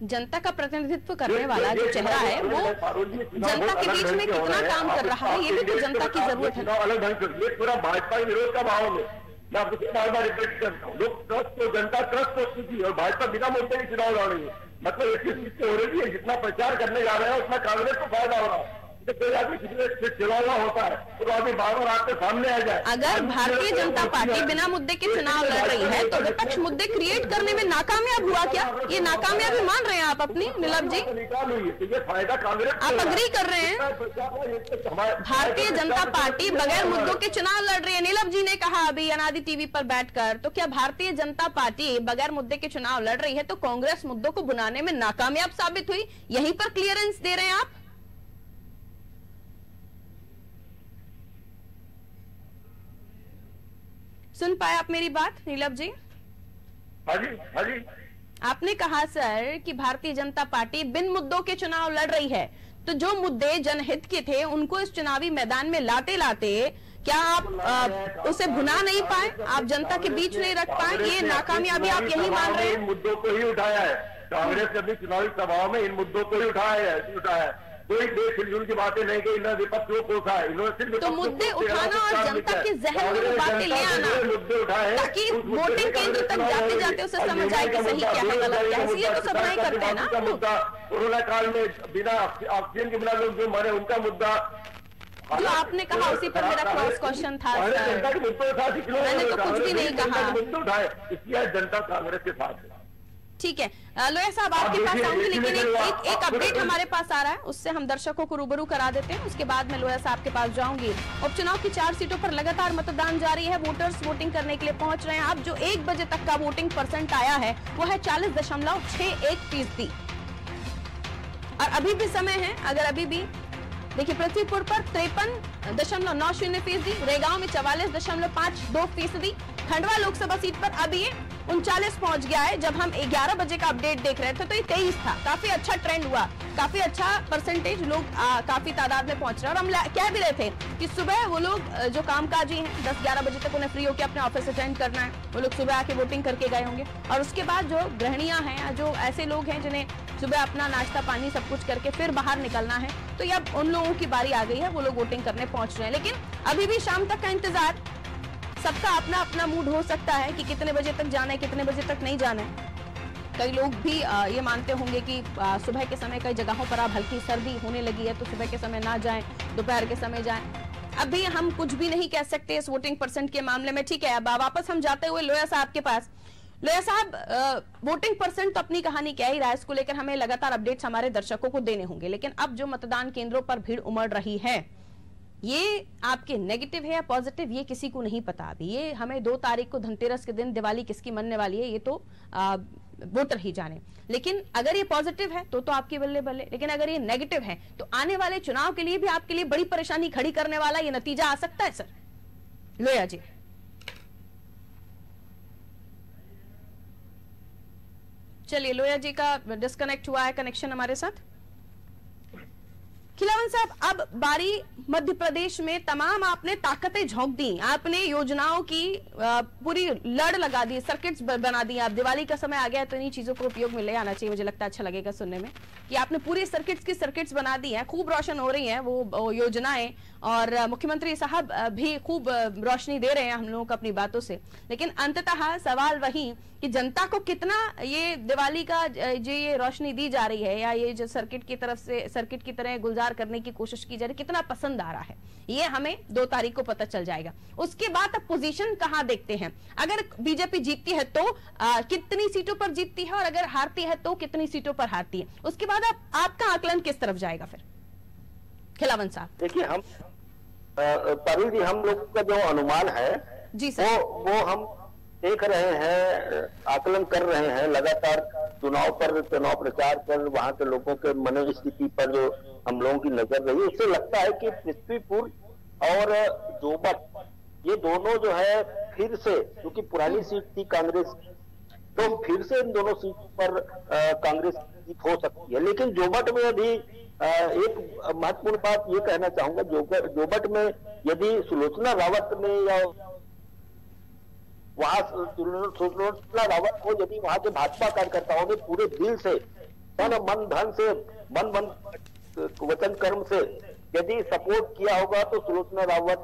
जनता का प्रतिनिधित्व करने वाला जो चेहरा है वो जनता के बीच में कितना काम कर रहा है, ये भी तो जनता की जरूरत है। अलग ढंग से पूरा भाजपा के विरोध का माहौल है, मैं आपको बार बार रिपीट करता हूँ, लोग ट्रस्ट तो जनता ट्रस्ट हो चुकी है और भाजपा बिना मुद्दे के चुनाव लड़ रही है, मतलब ऐसी स्थिति हो रही है, जितना प्रचार करने जा रहे हैं उतना कांग्रेस को फायदा हो रहा है। कोई आदमी चुनाव होता है तो आदमी बार बार आपके सामने आ जाए। अगर भारतीय जनता पार्टी बिना मुद्दे के चुनाव लड़ रही है तो विपक्ष मुद्दे क्रिएट करने में नाकामयाब हुआ क्या? ये नाकामयाबी मान रहे हैं आप अपनी, नीलम जी? ये फायदा कांग्रेस, आप अग्री कर रहे हैं? भारतीय जनता पार्टी बगैर मुद्दों के चुनाव लड़ रही है, नीलम जी ने कहा अभी अनादि टीवी पर बैठकर। तो क्या भारतीय जनता पार्टी बगैर मुद्दे के चुनाव लड़ रही है तो कांग्रेस मुद्दों को बुलाने में नाकामयाब साबित हुई? यहीं पर क्लियरेंस दे रहे हैं आप? सुन पाए आप मेरी बात नीलम जी? हाँ जी, हाँ जी। आपने कहा सर कि भारतीय जनता पार्टी बिन मुद्दों के चुनाव लड़ रही है, तो जो मुद्दे जनहित के थे उनको इस चुनावी मैदान में लाते लाते क्या आप उसे भुना नहीं पाए, आप जनता के बीच नहीं रख पाए? ये नाकामयाबी आप यही मान रहे हैं? इन मुद्दों को ही उठाया है कांग्रेस ने अपनी चुनावी सभाओं में, इन मुद्दों को ही उठाया है। कोई देश हिलजुल की बातें नहीं की, इन्होंने विपक्ष को कोसा है, इन्होंने सिर्फ तो मुद्दे उठाना और जनता के जहन में वो बातें ले आना, मुद्दे उठाए ताकि वोटिंग केंद्र तक जाते जाते उसे समझ आए कि सही क्या है गलत क्या है, इसलिए तो सभाएं करते हैं ना। मुद्दा कोरोना काल में बिना ऑक्सीजन के बिना लोग जो मरे उनका मुद्दा, जो आपने कहा उसी पर मेरा क्रॉस क्वेश्चन था सर, मैंने तो कुछ भी नहीं कहा। मुद्दे उठाए, इसलिए जनता कांग्रेस के साथ है। ठीक है, लोया साहब आपके पास आऊंगी, लेकिन एक अपडेट हमारे पास आ रहा है, उससे हम दर्शकों को रूबरू करा देते हैं, उसके बाद मैं लोया साहब के पास जाऊंगी। उपचुनाव की 4 सीटों पर लगातार मतदान जारी है, वोटर्स वोटिंग करने के लिए पहुंच रहे हैं। अब जो 1 बजे तक का वोटिंग परसेंट आया है वो है 40.61%। और अभी भी समय है, अगर अभी भी देखिए, पृथ्वीपुर पर 53.90%, रेगांव में 44.52%, खंडवा लोकसभा सीट पर अब ये 39 पहुंच गया है। जब हम 11 बजे का अपडेट देख रहे थे तो ये 23 था। काफी अच्छा ट्रेंड हुआ, काफी अच्छा परसेंटेज, लोग काफी तादाद में पहुंच रहे हैं। और हम कह भी रहे थे कि सुबह वो लोग जो कामकाजी हैं 10-11 बजे तक उन्हें फ्री होकर अपने ऑफिस अटेंड करना है, वो लोग सुबह आके वोटिंग करके गए होंगे। और उसके बाद जो गृहिणियां हैं, जो ऐसे लोग हैं जिन्हें सुबह अपना नाश्ता पानी सब कुछ करके फिर बाहर निकलना है, तो ये अब उन लोगों की बारी आ गई है, वो लोग वोटिंग करने पहुंच रहे हैं। लेकिन अभी भी शाम तक का इंतजार, सबका अपना अपना मूड हो सकता है कि कितने बजे तक जाना है, कितने बजे तक नहीं जाना है। कई लोग भी ये मानते होंगे कि सुबह के समय कई जगहों पर अब हल्की सर्दी होने लगी है तो सुबह के समय ना जाएं, दोपहर के समय जाएं। अभी हम कुछ भी नहीं कह सकते इस वोटिंग परसेंट के मामले में। ठीक है, अब वापस हम जाते हुए लोया साहब के पास। लोया साहब, वोटिंग परसेंट तो अपनी कहानी कह ही रहा है, इसको लेकर हमें लगातार अपडेट्स हमारे दर्शकों को देने होंगे, लेकिन अब जो मतदान केंद्रों पर भीड़ उमड़ रही है ये आपके नेगेटिव है या पॉजिटिव, ये किसी को नहीं पता अभी। ये हमें 2 तारीख को धनतेरस के दिन दिवाली किसकी मनने वाली है ये तो वोटर ही जाने। लेकिन अगर ये पॉजिटिव है तो आपकी बल्ले बल्ले, लेकिन अगर ये नेगेटिव है तो आने वाले चुनाव के लिए भी आपके लिए बड़ी परेशानी खड़ी करने वाला ये नतीजा आ सकता है। सर लोया जी, चलिए, लोया जी का डिस्कनेक्ट हुआ है कनेक्शन हमारे साथ। खिलावन खिलावन साहब, अब बारी मध्य प्रदेश में तमाम आपने ताकतें झोंक दी, आपने योजनाओं की पूरी लड़ लगा दी, सर्किट्स बना दी। आप दिवाली का समय आ गया तो इन्हीं चीजों को उपयोग में ले आना चाहिए, मुझे लगता है अच्छा लगेगा सुनने में कि आपने पूरी सर्किट्स की सर्किट्स बना दी हैं, खूब रोशन हो रही हैं वो योजनाएं, और मुख्यमंत्री साहब भी खूब रोशनी दे रहे हैं हम लोगों को अपनी बातों से। लेकिन अंततः सवाल वही कि जनता को कितना ये दिवाली का जो ये रोशनी दी जा रही है, या ये जो सर्किट की तरफ से सर्किट की तरह गुलजार करने की कोशिश की जा रही है, कितना पसंद आ रहा है, ये हमें 2 तारीख को पता चल जाएगा। उसके बाद अब पोजीशन कहां देखते हैं? अगर बीजेपी जीतती है तो कितनी सीटों पर जीतती है, और अगर हारती है तो कितनी सीटों पर हारती है? उसके बाद आपका आकलन किस तरफ जाएगा फिर खिलावन साहब? देखिए, हम पारुल जी, हम लोग का जो अनुमान है जी सर, वो हम देख रहे हैं, आकलन कर रहे हैं लगातार चुनाव प्रचार पर, वहां के लोगों के मनोस्थिति पर जो हम लोगों की नजर रही, उससे लगता है कि पृथ्वीपुर और जोबट, ये दोनों जो है फिर से, क्योंकि पुरानी सीट थी कांग्रेस, तो फिर से इन दोनों सीट पर कांग्रेस की जीत हो सकती है। लेकिन जोबट में अभी एक महत्वपूर्ण बात ये कहना चाहूंगा, जोबट में यदि सुलोचना रावत ने या वहां सुलोचना रावत को यदि वहां के भाजपा कार्यकर्ताओं ने पूरे दिल से, तन मन धन से, मन वचन कर्म से यदि सपोर्ट किया होगा तो सुलोचना रावत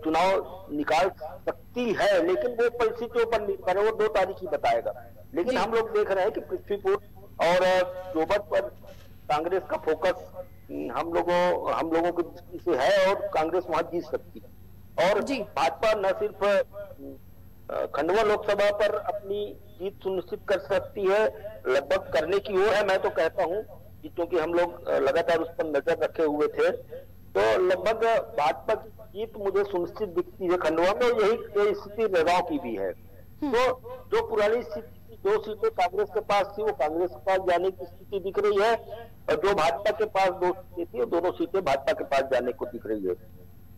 चुनाव निकाल सकती है। लेकिन वो परिस्थितियों पर निर्भर है, वो 2 तारीख ही बताएगा। लेकिन हम लोग देख रहे हैं कि पृथ्वीपुर और जोबट पर कांग्रेस का फोकस हम लोगों की दृष्टि से है, और कांग्रेस वहां जीत सकती है। और भाजपा न सिर्फ खंडवा लोकसभा पर अपनी जीत सुनिश्चित कर सकती है, लगभग करने की ओर है। मैं तो कहता हूं कि क्योंकि हम लोग लगातार उस पर नजर रखे हुए थे, तो लगभग भाजपा की जीत मुझे सुनिश्चित दिखती है खंडवा में, और यही स्थिति रेगांव की भी है। तो जो पुरानी स्थिति 2 सीटें कांग्रेस के पास थी, वो कांग्रेस के पास जाने की स्थिति दिख रही है, और जो भाजपा के पास 2 सीटें थी, वो दोनों सीटें भाजपा के पास जाने को दिख रही है।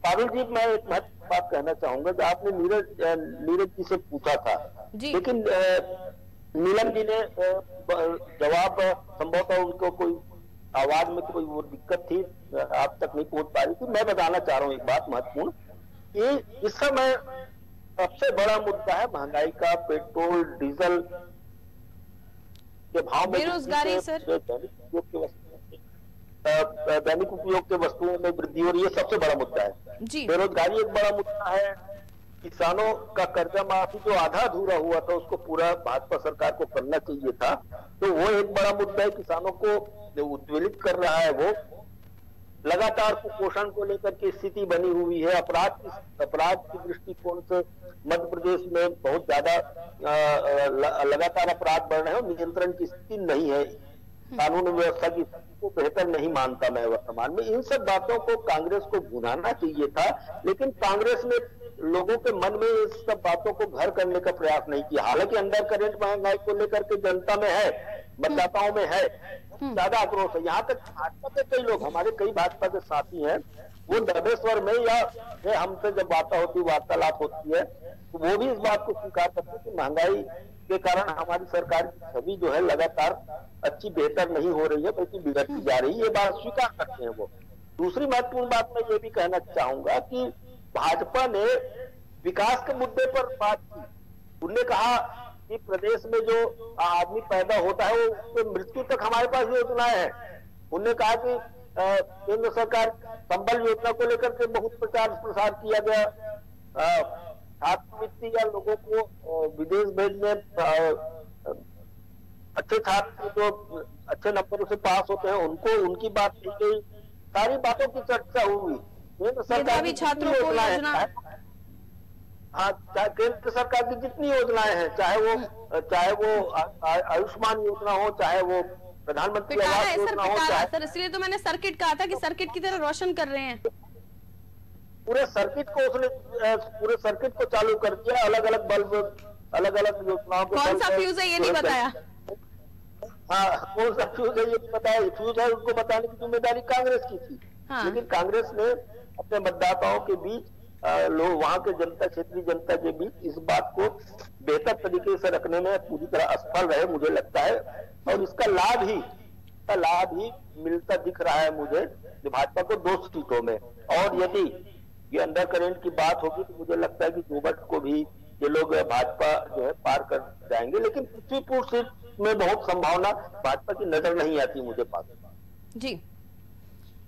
पारुल जी, मैं एक महत्वपूर्ण बात कहना चाहूंगा कि आपने नीरज जी से पूछा था, लेकिन नीलम जी ने जवाब, संभवतः उनको कोई आवाज में कोई वो दिक्कत थी, आप तक नहीं पहुंच पा रही थी। मैं बताना चाह रहा हूँ एक बात महत्वपूर्ण, कि इस समय सबसे बड़ा मुद्दा है महंगाई का, पेट्रोल डीजल के भाव में, बेरोजगारी सर, दैनिक उपयोग के वस्तुओं में वृद्धि हो रही है, सबसे बड़ा मुद्दा है। बेरोजगारी एक बड़ा मुद्दा है। किसानों का कर्जा माफी जो आधा अधूरा हुआ था, उसको पूरा भाजपा सरकार को करना चाहिए था, तो वो एक बड़ा मुद्दा है, किसानों को उद्वेलित कर रहा है। वो लगातार कुपोषण को लेकर की स्थिति बनी हुई है। अपराध की दृष्टिकोण से मध्य प्रदेश में बहुत ज्यादा लगातार अपराध बढ़ रहे हैं, नियंत्रण की स्थिति नहीं है, कानून व्यवस्था की स्थिति को बेहतर नहीं मानता मैं वर्तमान में। इन सब बातों को कांग्रेस को बुझाना चाहिए था, लेकिन कांग्रेस ने लोगों के मन में इस सब बातों को घर करने का प्रयास नहीं किया। हालांकि अंडर करेंट महंगाई को लेकर के जनता में है, मतदाताओं में है, ज्यादा आक्रोश है। यहाँ तक भाजपा के कई लोग, हमारे कई भाजपा के साथी हैं, वो दबे स्वर में या हमसे जब वार्तालाप होती है, तो वो भी इस बात को स्वीकार करते हैं कि महंगाई के कारण हमारी सरकार की छवि जो है लगातार अच्छी बेहतर नहीं हो रही है, बल्कि बिगड़ती जा रही है, ये बात स्वीकार करते हैं वो। दूसरी महत्वपूर्ण बात मैं ये भी कहना चाहूंगा कि भाजपा ने विकास के मुद्दे पर बात की। उन्होंने कहा कि प्रदेश में जो आदमी पैदा होता है वो मृत्यु तक हमारे पास योजनाएं हैं। उन्होंने कहा कि केंद्र सरकार संबल योजना को लेकर के बहुत प्रचार प्रसार किया गया, छात्रवृत्ति या लोगों को विदेश भेजने, अच्छे छात्र जो अच्छे नंबरों से पास होते हैं उनको, उनकी बात की गई, सारी बातों की चर्चा हुई। केंद्र सरकार की छात्रों को योजना, हाँ, केंद्र सरकार की जितनी योजनाएं हैं, चाहे वो आयुष्मान योजना हो, चाहे वो प्रधानमंत्री आवास योजना हो, सर इसलिए तो मैंने सर्किट कहा था कि सर्किट की तरह रोशन कर रहे हैं। पूरे सर्किट को चालू कर दिया, अलग अलग बल्ब, अलग अलग योजनाओं को। कौन सा फ्यूज है ये नहीं बताया। हाँ, कौन सा फ्यूज है ये नहीं बताया। फ्यूज है उसको बताने की जिम्मेदारी कांग्रेस की थी। हाँ। लेकिन कांग्रेस ने अपने मतदाताओं के बीच, लोग वहां के जनता, क्षेत्रीय जनता के बीच इस बात को बेहतर तरीके से रखने में पूरी तरह असफल रहे मुझे लगता है। और इसका लाभ ही मिलता दिख रहा है मुझे कि भाजपा को 2 सीटों में, और यदि ये अंडर करेंट की बात होगी तो मुझे लगता है कि जोबट को भी ये लोग भाजपा जो है पार कर जाएंगे, लेकिन पृथ्वीपुर सीट में बहुत संभावना भाजपा की नजर नहीं आती मुझे पास। जी,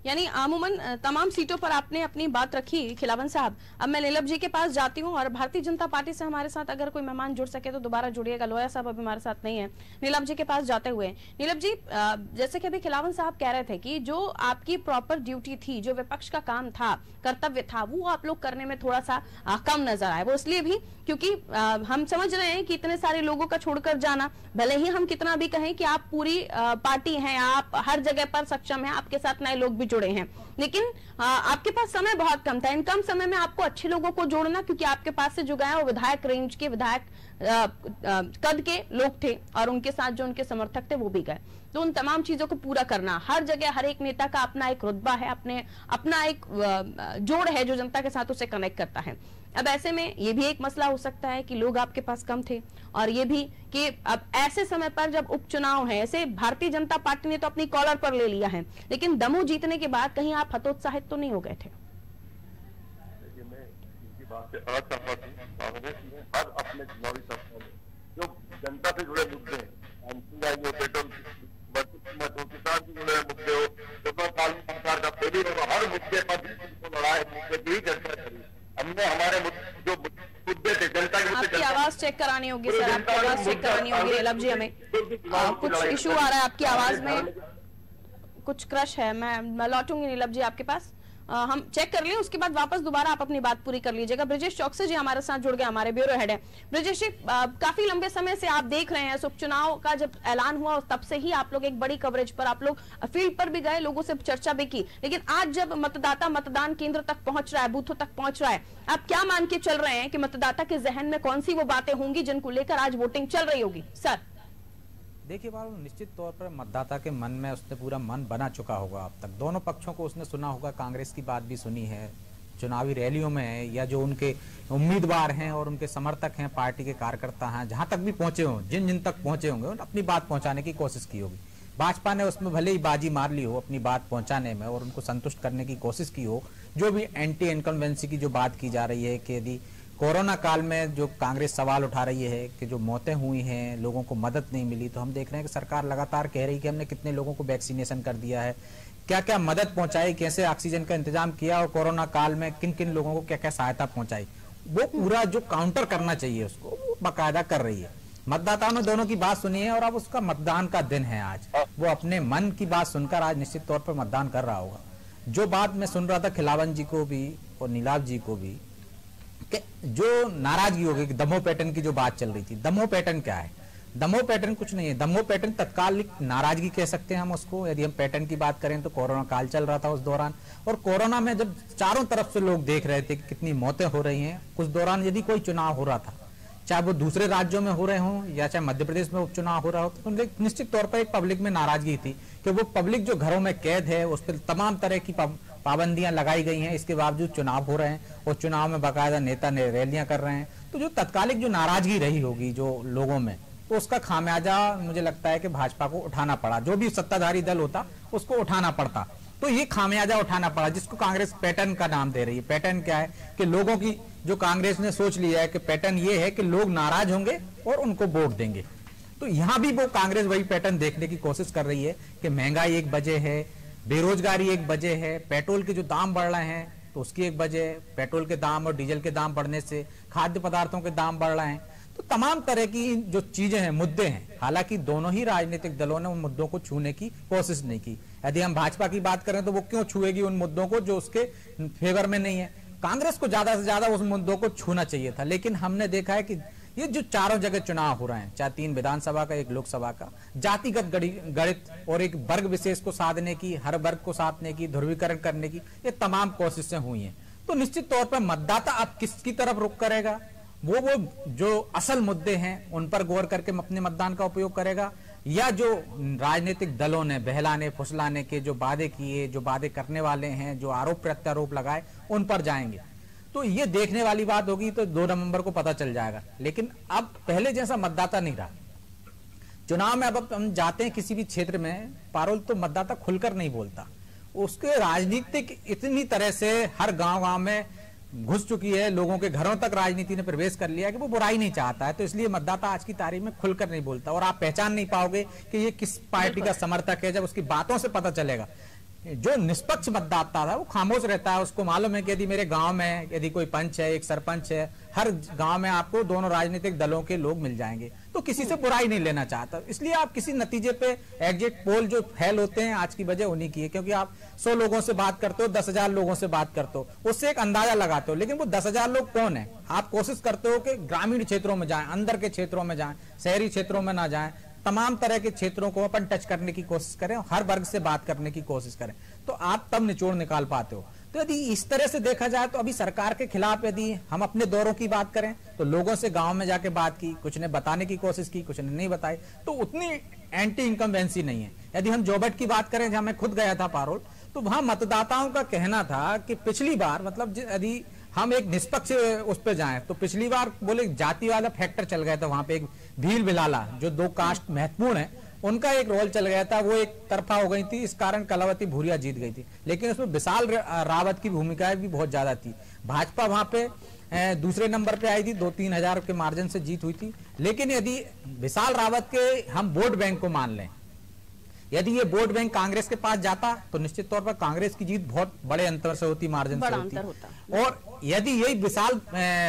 यानी अमूमन तमाम सीटों पर आपने अपनी बात रखी खिलावन साहब। अब मैं नीलम जी के पास जाती हूँ और भारतीय जनता पार्टी से हमारे साथ अगर कोई मेहमान जुड़ सके तो दोबारा जुड़िएगा। लोया साहब अभी हमारे साथ नहीं है। नीलम जी के पास जाते हुए, नीलम जी जैसे कि अभी खिलावन साहब कह रहे थे कि जो आपकी प्रॉपर ड्यूटी थी, जो विपक्ष का काम था, कर्तव्य था, वो आप लोग करने में थोड़ा सा कम नजर आए। वो इसलिए भी क्योंकि हम समझ रहे हैं कि इतने सारे लोगों का छोड़कर जाना, भले ही हम कितना भी कहें कि आप पूरी पार्टी हैं, आप हर जगह पर सक्षम हैं, आपके साथ नए लोग भी जुड़े हैं, लेकिन आपके पास समय बहुत कम था। इन कम समय में आपको अच्छे लोगों को जोड़ना, क्योंकि आपके पास से जो गए वो विधायक रेंज के, विधायक कद के लोग थे और उनके साथ जो उनके समर्थक थे वो भी गए। तो उन तमाम चीजों को पूरा करना, हर जगह हर एक नेता का अपना एक रुतबा है, अपना एक जोड़ है जो जनता के साथ उसे कनेक्ट करता है। अब ऐसे में ये भी एक मसला हो सकता है कि लोग आपके पास कम थे, और ये भी कि अब ऐसे समय पर जब उपचुनाव है, ऐसे भारतीय जनता पार्टी ने तो अपनी कॉलर पर ले लिया है, लेकिन दमोह जीतने के बाद कहीं आप हतोत्साहित तो नहीं हो गए थे? मैं इनकी बात से असहमत हूं। कांग्रेस ने हर अपने चुनावी सभाओं में जो जनता से जुड़े मुद्दे हैं, पेट्रोल किसान से जुड़े मुद्दे हो, सरकार का फेली हो, हर मुद्दे पर लड़ाई मुद्दे की चर्चा करी। हमने हमारे जो मुद्दे थे जनता के, आपकी आवाज चेक करानी होगी सर, आपकी आवाज चेक करानी होगी नीलम जी। हमें कुछ इशू आ रहा है आपकी आवाज में, कुछ क्रश है। मैं लौटूंगी नीलम जी आपके पास, हम चेक कर लें, उसके बाद वापस दोबारा आप अपनी बात पूरी कर लीजिएगा। ब्रजेश चौकसे जी हमारे साथ जुड़ गए, हमारे ब्यूरो हेड है। ब्रजेश जी, काफी लंबे समय से आप देख रहे हैं, उपचुनाव का जब ऐलान हुआ तब से ही आप लोग एक बड़ी कवरेज पर, आप लोग फील्ड पर भी गए, लोगों से चर्चा भी की, लेकिन आज जब मतदाता मतदान केंद्र तक पहुंच रहा है, बूथों तक पहुंच रहा है, आप क्या मान के चल रहे हैं कि मतदाता के जहन में कौन सी वो बातें होंगी जिनको लेकर आज वोटिंग चल रही होगी? सर देखिए बाबू, निश्चित तौर पर मतदाता के मन में उसने पूरा मन बना चुका होगा। अब तक दोनों पक्षों को उसने सुना होगा, कांग्रेस की बात भी सुनी है, चुनावी रैलियों में या जो उनके उम्मीदवार हैं और उनके समर्थक हैं, पार्टी के कार्यकर्ता हैं, जहां तक भी पहुंचे हों, जिन जिन तक पहुंचे होंगे, अपनी बात पहुंचाने की कोशिश की होगी। भाजपा ने उसमें भले ही बाजी मार ली हो अपनी बात पहुंचाने में और उनको संतुष्ट करने की कोशिश की हो। जो भी एंटी इनकम्बेंसी की जो बात की जा रही है कि यदि कोरोना काल में जो कांग्रेस सवाल उठा रही है कि जो मौतें हुई हैं, लोगों को मदद नहीं मिली, तो हम देख रहे हैं कि सरकार लगातार कह रही है कि हमने कितने लोगों को वैक्सीनेशन कर दिया है, क्या क्या मदद पहुंचाई, कैसे ऑक्सीजन का इंतजाम किया और कोरोना काल में किन किन लोगों को क्या क्या सहायता पहुंचाई, वो पूरा जो काउंटर करना चाहिए उसको बाकायदा कर रही है। मतदाताओं ने दोनों की बात सुनी है और अब उसका मतदान का दिन है आज। वो अपने मन की बात सुनकर आज निश्चित तौर पर मतदान कर रहा होगा। जो बात मैं सुन रहा था खिलावन जी को भी और नीलाभ जी को भी, कि जो नाराजगी होगी, दमोह पैटर्न की जो बात चल रही थी, दमोह पैटर्न क्या है? दमोह पैटर्न कुछ नहीं है। दमोह पैटर्न तत्कालिक नाराजगी कह सकते हैं हम उसको। यदि हम पैटर्न की बात करें तो कोरोना काल चल रहा था उस दौरान, और कोरोना में जब चारों तरफ से लोग देख रहे थे कि कितनी मौतें हो रही हैं, उस दौरान यदि कोई चुनाव हो रहा था, चाहे वो दूसरे राज्यों में हो रहे हों या चाहे मध्य प्रदेश में उपचुनाव हो रहा हो, तो निश्चित तौर पर एक पब्लिक में नाराजगी थी कि वो पब्लिक जो घरों में कैद है उस पर तमाम तरह की पाबंदियां लगाई गई हैं, इसके बावजूद चुनाव हो रहे हैं और चुनाव में बाकायदा नेता रैलियां कर रहे हैं। तो जो तत्कालिक जो नाराजगी रही होगी जो लोगों में, तो उसका खामियाजा मुझे लगता है कि भाजपा को उठाना पड़ा। जो भी सत्ताधारी दल होता उसको उठाना पड़ता, तो ये खामियाजा उठाना पड़ा, जिसको कांग्रेस पैटर्न का नाम दे रही है। पैटर्न क्या है कि लोगों की जो कांग्रेस ने सोच लिया है कि पैटर्न ये है कि लोग नाराज होंगे और उनको वोट देंगे। तो यहां भी वो कांग्रेस वही पैटर्न देखने की कोशिश कर रही है कि महंगाई एक वजह है, बेरोजगारी एक वजह है, पेट्रोल के जो दाम बढ़ रहे हैं तो उसकी एक वजह, पेट्रोल के दाम और डीजल के दाम बढ़ने से खाद्य पदार्थों के दाम बढ़ रहे हैं। तो तमाम तरह की जो चीजें हैं, मुद्दे हैं। हालांकि दोनों ही राजनीतिक दलों ने उन मुद्दों को छूने की कोशिश नहीं की। यदि हम भाजपा की बात करें तो वो क्यों छुएगी उन मुद्दों को जो उसके फेवर में नहीं है। कांग्रेस को ज्यादा से ज्यादा उस मुद्दों को छूना चाहिए था, लेकिन हमने देखा है कि ये जो चारों जगह चुनाव हो रहे हैं, चाहे 3 विधानसभा का, 1 लोकसभा का, जातिगत गणित और एक वर्ग विशेष को साधने की, हर वर्ग को साधने की, ध्रुवीकरण करने की, ये तमाम कोशिशें हुई हैं। तो निश्चित तौर पर मतदाता अब किसकी तरफ रुख करेगा? वो जो असल मुद्दे हैं उन पर गौर करके अपने मतदान का उपयोग करेगा, या जो राजनीतिक दलों ने बहलाने फुसलाने के जो वादे किए, जो वादे करने वाले हैं, जो आरोप प्रत्यारोप लगाए, उन पर जाएंगे। तो ये देखने वाली बात होगी, तो 2 नवंबर को पता चल जाएगा। लेकिन अब पहले जैसा मतदाता नहीं रहा। चुनाव में अब हम जाते हैं किसी भी क्षेत्र में, पारुल, तो मतदाता खुलकर नहीं बोलता। उसके राजनीतिक इतनी तरह से हर गांव में घुस चुकी है, लोगों के घरों तक राजनीति ने प्रवेश कर लिया कि वो बुराई नहीं चाहता है, तो इसलिए मतदाता आज की तारीख में खुलकर नहीं बोलता। और आप पहचान नहीं पाओगे कि ये किस पार्टी का समर्थक है, जब उसकी बातों से पता चलेगा। जो निष्पक्ष मतदाता था वो खामोश रहता है, उसको मालूम है कि यदि मेरे गांव में यदि कोई पंच है, एक सरपंच है, हर गांव में आपको दोनों राजनीतिक दलों के लोग मिल जाएंगे, तो किसी से बुराई नहीं लेना चाहता। इसलिए आप किसी नतीजे पे एग्जिट पोल जो फेल होते हैं, आज की वजह उन्हीं की है, क्योंकि आप 100 लोगों से बात करते हो, 10,000 लोगों से बात करते हो, उससे एक अंदाजा लगाते हो, लेकिन वो 10,000 लोग कौन है। आप कोशिश करते हो कि ग्रामीण क्षेत्रों में जाएं, अंदर के क्षेत्रों में जाएं, शहरी क्षेत्रों में ना जाएं, तमाम तरह के क्षेत्रों को अपन टच करने की कोशिश करें, हर वर्ग से बात करने की कोशिश करें, तो आप तब निचोड़ निकाल पाते हो। तो यदि इस तरह से देखा जाए तो अभी सरकार के खिलाफ यदि हम अपने दौरों की बात करें तो लोगों से गांव में जाके बात की, कुछ ने बताने की कोशिश की, कुछ ने नहीं बताई, तो उतनी एंटी इनकम्बेंसी नहीं है। यदि हम जोबट की बात करें, जहां मैं खुद गया था पारुल, तो वहां मतदाताओं का कहना था कि पिछली बार, मतलब यदि हम एक निष्पक्ष उस पर जाएं, तो पिछली बार बोले जाति वाला फैक्टर चल गया था वहां पे। एक भील बिलाला जो 2 कास्ट महत्वपूर्ण है, उनका एक रोल चल गया था, वो एक तरफा हो गई थी, इस कारण कलावती भूरिया जीत गई थी। लेकिन उसमें विशाल रावत की भूमिका भी बहुत ज्यादा थी। भाजपा वहां पे दूसरे नंबर पे आई थी, 2-3 हजार के मार्जिन से जीत हुई थी। लेकिन यदि विशाल रावत के हम वोट बैंक को मान लें, यदि ये वोट बैंक कांग्रेस के पास जाता तो निश्चित तौर पर कांग्रेस की जीत बहुत बड़े अंतर से होती, मार्जिन से होती। और यदि यही विशाल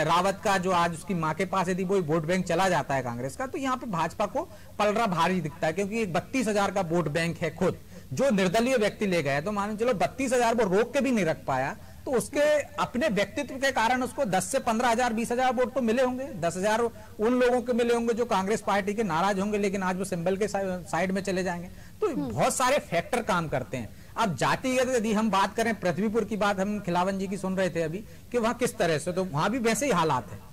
रावत का जो आज उसकी मां के पास यदि वो वोट बैंक चला जाता है कांग्रेस का, तो यहाँ पे भाजपा को पलड़ा भारी दिखता है, क्योंकि 32,000 का वोट बैंक है खुद जो निर्दलीय व्यक्ति ले गए। तो मान चलो 32,000 वो रोक के भी नहीं रख पाया, तो उसके अपने व्यक्तित्व के कारण उसको 10 से 15,000 20,000 वोट तो मिले होंगे। 10,000 उन लोगों के मिले होंगे जो कांग्रेस पार्टी के नाराज होंगे, लेकिन आज वो सिंबल के साइड में चले जाएंगे। तो बहुत सारे फैक्टर काम करते हैं। अब जातिगत यदि हम बात करें, पृथ्वीपुर की बात हम खिलावन जी की सुन रहे थे अभी कि वहां किस तरह से, तो वहां भी वैसे ही हालात है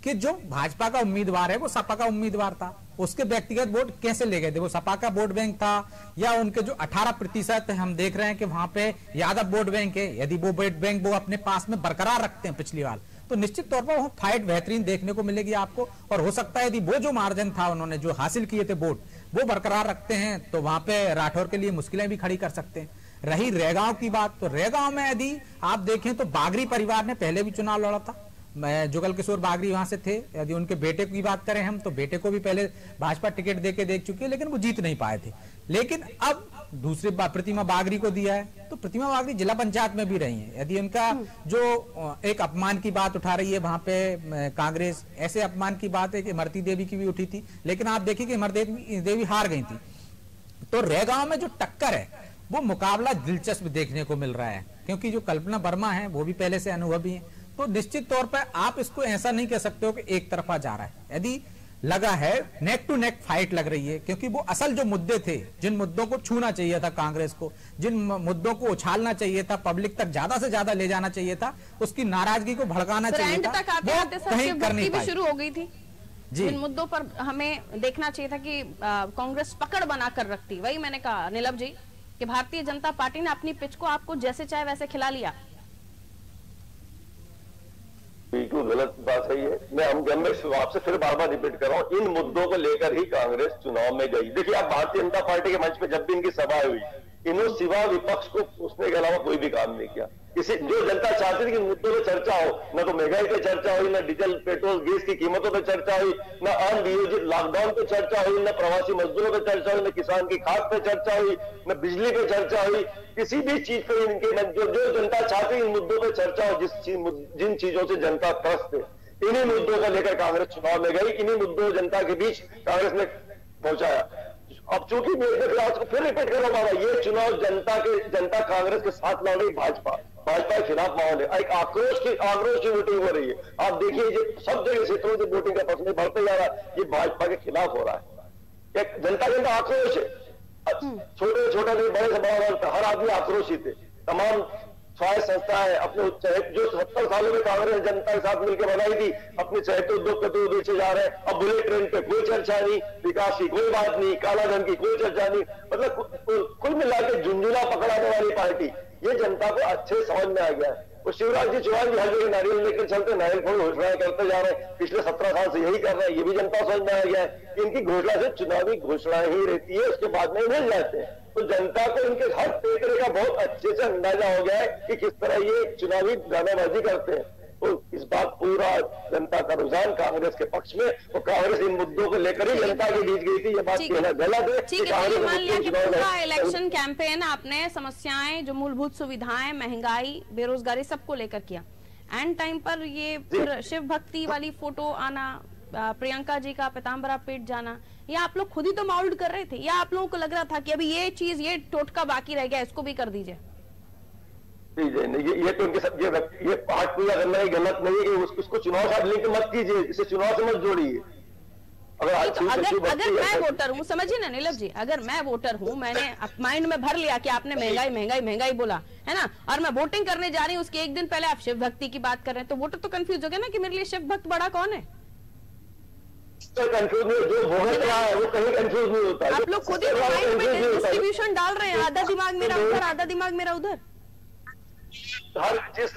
कि जो भाजपा का उम्मीदवार है वो सपा का उम्मीदवार था, उसके व्यक्तिगत वोट कैसे ले गए थे, वो सपा का वोट बैंक था या उनके जो 18% हम देख रहे हैं कि वहां पे यादव वोट बैंक है, यदि वो वोट बैंक वो अपने पास में बरकरार रखते हैं पिछली बार, तो निश्चित तौर पर वहां फाइट बेहतरीन देखने को मिलेगी आपको। और हो सकता है यदि वो जो मार्जिन था उन्होंने जो हासिल किए थे वोट वो बरकरार रखते हैं, तो वहां पे राठौर के लिए मुश्किलें भी खड़ी कर सकते हैं। रही रेगांव की बात, तो रेगांव में यदि आप देखें तो बागरी परिवार ने पहले भी चुनाव लड़ा था, जुगल किशोर बागरी वहां से थे। यदि उनके बेटे की बात करें हम, तो बेटे को भी पहले भाजपा टिकट देके देख चुकी है, लेकिन वो जीत नहीं पाए थे। लेकिन अब दूसरी बार प्रतिमा बागरी को दिया है, तो प्रतिमा बागरी जिला पंचायत में भी रही है। यदि उनका जो एक अपमान की बात उठा रही है वहां पे कांग्रेस, ऐसे अपमान की बात है कि इमरती देवी की भी उठी थी, लेकिन आप देखिए कि इमरती देवी हार गई थी। तो रेगांव में जो टक्कर है वो मुकाबला दिलचस्प देखने को मिल रहा है, क्योंकि जो कल्पना वर्मा है वो भी पहले से अनुभवी है। तो निश्चित तौर पर आप इसको ऐसा नहीं कह सकते हो कि एक तरफा जा रहा है। यदि लगा है नेक टू नेक फाइट लग रही है, क्योंकि वो असल जो मुद्दे थे, जिन मुद्दों को छूना चाहिए था कांग्रेस को, जिन मुद्दों को उछालना चाहिए था, पब्लिक तक ज्यादा से ज्यादा ले जाना चाहिए था, उसकी नाराजगी को भड़काना चाहिए था, वो कहीं कर नहीं पाई। शुरू हो गई थी जिन मुद्दों पर हमें देखना चाहिए था कि कांग्रेस पकड़ बनाकर रखती। वही मैंने कहा नीलम जी कि भारतीय जनता पार्टी ने अपनी पिच को आपको जैसे चाहे वैसे खिला लिया। बिल्कुल गलत बात है ये। मैं आपसे फिर बार बार रिपीट कर रहा हूँ, इन मुद्दों को लेकर ही कांग्रेस चुनाव में गई। देखिए, आप भारतीय जनता पार्टी के मंच पे जब भी इनकी सभा हुई, इन्होंने सिवा विपक्ष को उसने के अलावा कोई भी काम नहीं किया। किसी जो जनता चाहती थी कि मुद्दों पे चर्चा हो, न तो महंगाई पे चर्चा हुई, न डीजल पेट्रोल गैस की कीमतों पे चर्चा हुई, न अनियोजित लॉकडाउन पे चर्चा हुई, न प्रवासी मजदूरों पे चर्चा हुई, न किसान की खाद पे चर्चा हुई, न बिजली पे चर्चा हुई। किसी भी चीज पे इनके जो जनता चाहती है इन मुद्दों पे चर्चा हो, जिन चीजों से जनता त्रस्त है, इन्हीं मुद्दों को लेकर कांग्रेस चुनाव में गई, इन्हीं मुद्दों जनता के बीच कांग्रेस ने पहुंचाया। अब चूंकि फिर रिपीट कर रहा हूं, ये चुनाव जनता कांग्रेस के साथ लड़ रही, भाजपा के खिलाफ माहौल है, एक आक्रोश की वोटिंग हो रही है। आप देखिए, ये सब जगह क्षेत्रों से वोटिंग का पसंद बढ़ते जा रहा है, ये भाजपा के खिलाफ हो रहा है। एक जनता के अंदर आक्रोश है, छोटे छोटा नहीं, बड़े से बड़ा हर आदमी आक्रोशित है। तमाम स्वायत्त संस्थाएं अपने जो 70 सालों में कांग्रेस जनता के साथ मिलकर बनाई थी, अपने चहेते उद्योगपति बेचे जा रहे हैं। अब बुलेट ट्रेन पे कोई चर्चा नहीं, विकास की कोई बात नहीं, कालाधन की कोई चर्चा नहीं, मतलब कुल मिलाकर झुंझुना पकड़ाने वाली पार्टी, ये जनता को अच्छे समझ में आ गया है। और शिवराज जी चौहान जी हर जगह नारियल लेकर चलते, नारियल फोड़ घोषणाएं करते जा रहे हैं, पिछले 17 साल से यही कर रहे हैं। ये भी जनता समझ में आ गया है कि इनकी घोषणा से चुनावी घोषणा ही रहती है, उसके बाद में मिल जाते हैं। तो जनता को इनके हर तरीके का बहुत अच्छे से अंदाजा हो गया है कि किस तरह ये चुनावी गानाबाजी करते हैं। तो इस बात पूरा जनता का रुझान कांग्रेस के पक्ष में, और कांग्रेस इन मुद्दों को लेकर ही जनता के बीच गई थी। ये बात कहना गलत है। ठीक है, मान लिया कि पूरा इलेक्शन कैंपेन आपने समस्याएं, जो मूलभूत सुविधाएं, महंगाई, बेरोजगारी, सबको लेकर किया। एंड टाइम पर ये फिर शिव भक्ति वाली फोटो आना, प्रियंका जी का पीताम्बरा पीट जाना, या आप लोग खुद ही तो माउल्ड कर रहे थे, या आप लोगों को लग रहा था कि अभी ये चीज, ये टोटका बाकी रह गया, इसको भी कर दीजिए? ये तो उनके सब ये पाठ पूजा करना ही गलत नहीं है कि उसको चुनाव साथ लिंक मत कीजिए, इसे चुनाव से मत जोड़िए। अगर मैं वोटर हूँ, समझिए ना नीलम जी, अगर मैं वोटर हूँ, मैंने माइंड में भर लिया कि आपने महंगाई महंगाई महंगाई बोला है ना, और मैं वोटिंग करने जा रही हूँ, उसके एक दिन पहले आप शिव भक्ति की बात कर रहे हैं, तो वोटर तो कंफ्यूज हो गया ना कि मेरे लिए शिव भक्त बड़ा कौन है। कंफ्यूज नहीं, जो भोग रहा है वो कहीं कंफ्यूज नहीं होता। आप लोग खुद ही माइंड में डिस्ट्रीब्यूशन डाल रहे हैं, आधा दिमाग मेरा उधर, आधा दिमाग मेरा उधर। हर जिस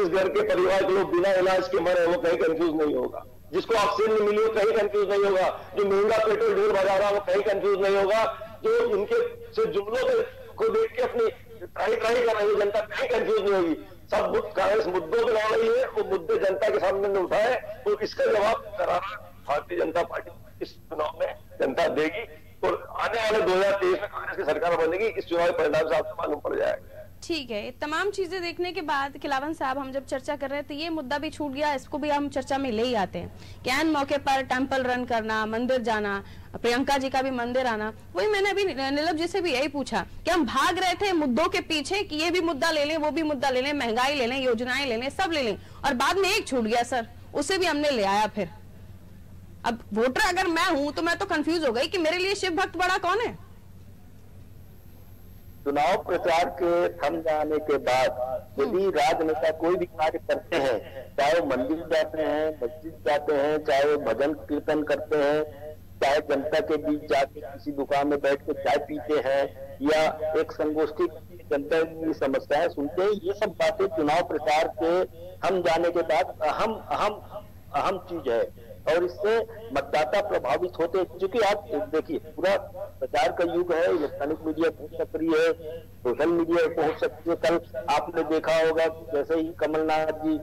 घर के परिवार के लोग बिना इलाज के मरे वो कहीं कंफ्यूज नहीं होगा, जिसको ऑक्सीजन नहीं मिली वो कहीं कंफ्यूज नहीं होगा, जो महंगा पेट्रोल डीजल बजा रहा वो कहीं कंफ्यूज नहीं होगा, जो इनके से जुमलों को देख के अपनी ट्राई कर रही है जनता कहीं कंफ्यूज नहीं होगी। सब कांग्रेस मुद्दों पे लड़ रही है, वो मुद्दे जनता के सामने उठाए, तो इसका जवाब करारा भारतीय जनता पार्टी इस चुनाव में जनता देगी, और आने वाले 2023 में कांग्रेस की सरकार बनेगी। इस चुनावी परिणाम से आपको मालूम पड़ जाएगा। ठीक है, तमाम चीजें देखने के बाद खिलावन साहब, हम जब चर्चा कर रहे थे, ये मुद्दा भी छूट गया, इसको भी हम चर्चा में ले ही आते हैं कि एन मौके पर टेंपल रन करना, मंदिर जाना, प्रियंका जी का भी मंदिर आना। वही मैंने अभी नीलम जी से भी यही पूछा कि हम भाग रहे थे मुद्दों के पीछे कि ये भी मुद्दा ले लें, वो भी मुद्दा ले लें, महंगाई ले लें, योजनाएं ले लें, सब ले लें, और बाद में एक छूट गया सर, उसे भी हमने ले आया। फिर अब वोटर अगर मैं हूं तो मैं तो कंफ्यूज हो गई कि मेरे लिए शिव भक्त बड़ा कौन है। चुनाव प्रचार के थम जाने के बाद यदि राजनेता कोई भी कार्य करते हैं, चाहे वो मंदिर जाते हैं, मस्जिद जाते हैं, चाहे वो भजन कीर्तन करते हैं, चाहे जनता के बीच जाके किसी दुकान में बैठ के चाय पीते हैं, या एक संगोष्ठी जनता की समस्याएं सुनते हैं, ये सब बातें चुनाव प्रचार के थम जाने के बाद अहम चीज है, और इससे मतदाता प्रभावित होते हैं। क्योंकि आप देखिए, पूरा प्रचार का युग है, इलेक्ट्रॉनिक मीडिया बहुत सक्रिय है, सोशल मीडिया बहुत सक्रिय। कल आपने देखा होगा जैसे ही कमलनाथ जी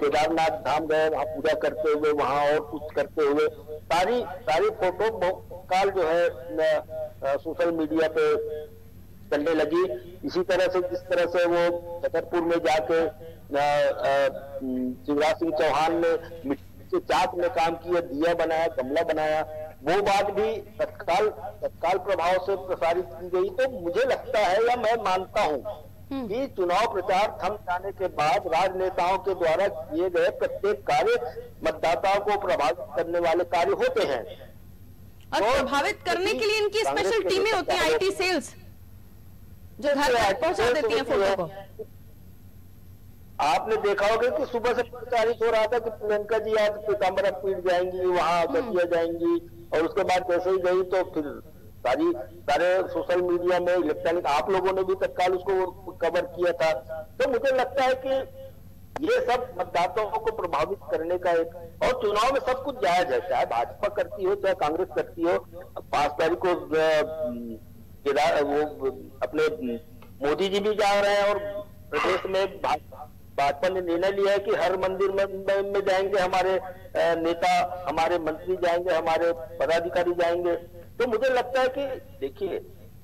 केदारनाथ धाम गए, वहां पूजा करते हुए, वहां और कुछ करते हुए, सारी फोटो काल जो है सोशल मीडिया पे चलने लगी। इसी तरह से जिस तरह से वो छतरपुर में जाके शिवराज सिंह चौहान ने चाक में काम किया, दिया बनाया, गमला बनाया, वो बात भी तत्काल प्रभाव से प्रसारित की गई। तो मुझे लगता है, या मैं मानता हूं कि चुनाव प्रचार थम जाने के बाद राजनेताओं के द्वारा किए गए प्रत्येक कार्य मतदाताओं को प्रभावित करने वाले कार्य होते हैं, और तो प्रभावित करने के लिए इनकी स्पेशल टीमें होती हैं, IT सेल्स, जो घर तक पहुंचा देती हैं फोटो को। आपने देखा होगा कि सुबह से प्रचारित हो रहा था कि प्रियंका जी आज पीताम्बरा पीट जाएंगी, वहां दतिया जाएंगी, और उसके बाद जैसे ही गई तो फिर सारे सोशल मीडिया में, इलेक्ट्रॉनिक, आप लोगों ने भी तत्काल उसको कवर किया था। तो मुझे लगता है कि ये सब मतदाताओं को प्रभावित करने का एक, और चुनाव में सब कुछ जायज है, चाहे भाजपा करती हो चाहे कांग्रेस करती हो। 5 तारीख को वो अपने मोदी जी भी जा रहे हैं, और प्रदेश में भाजपा ने निर्णय लिया है कि हर मंदिर में जाएंगे हमारे नेता, हमारे मंत्री जाएंगे, हमारे पदाधिकारी जाएंगे। तो मुझे लगता है कि देखिए,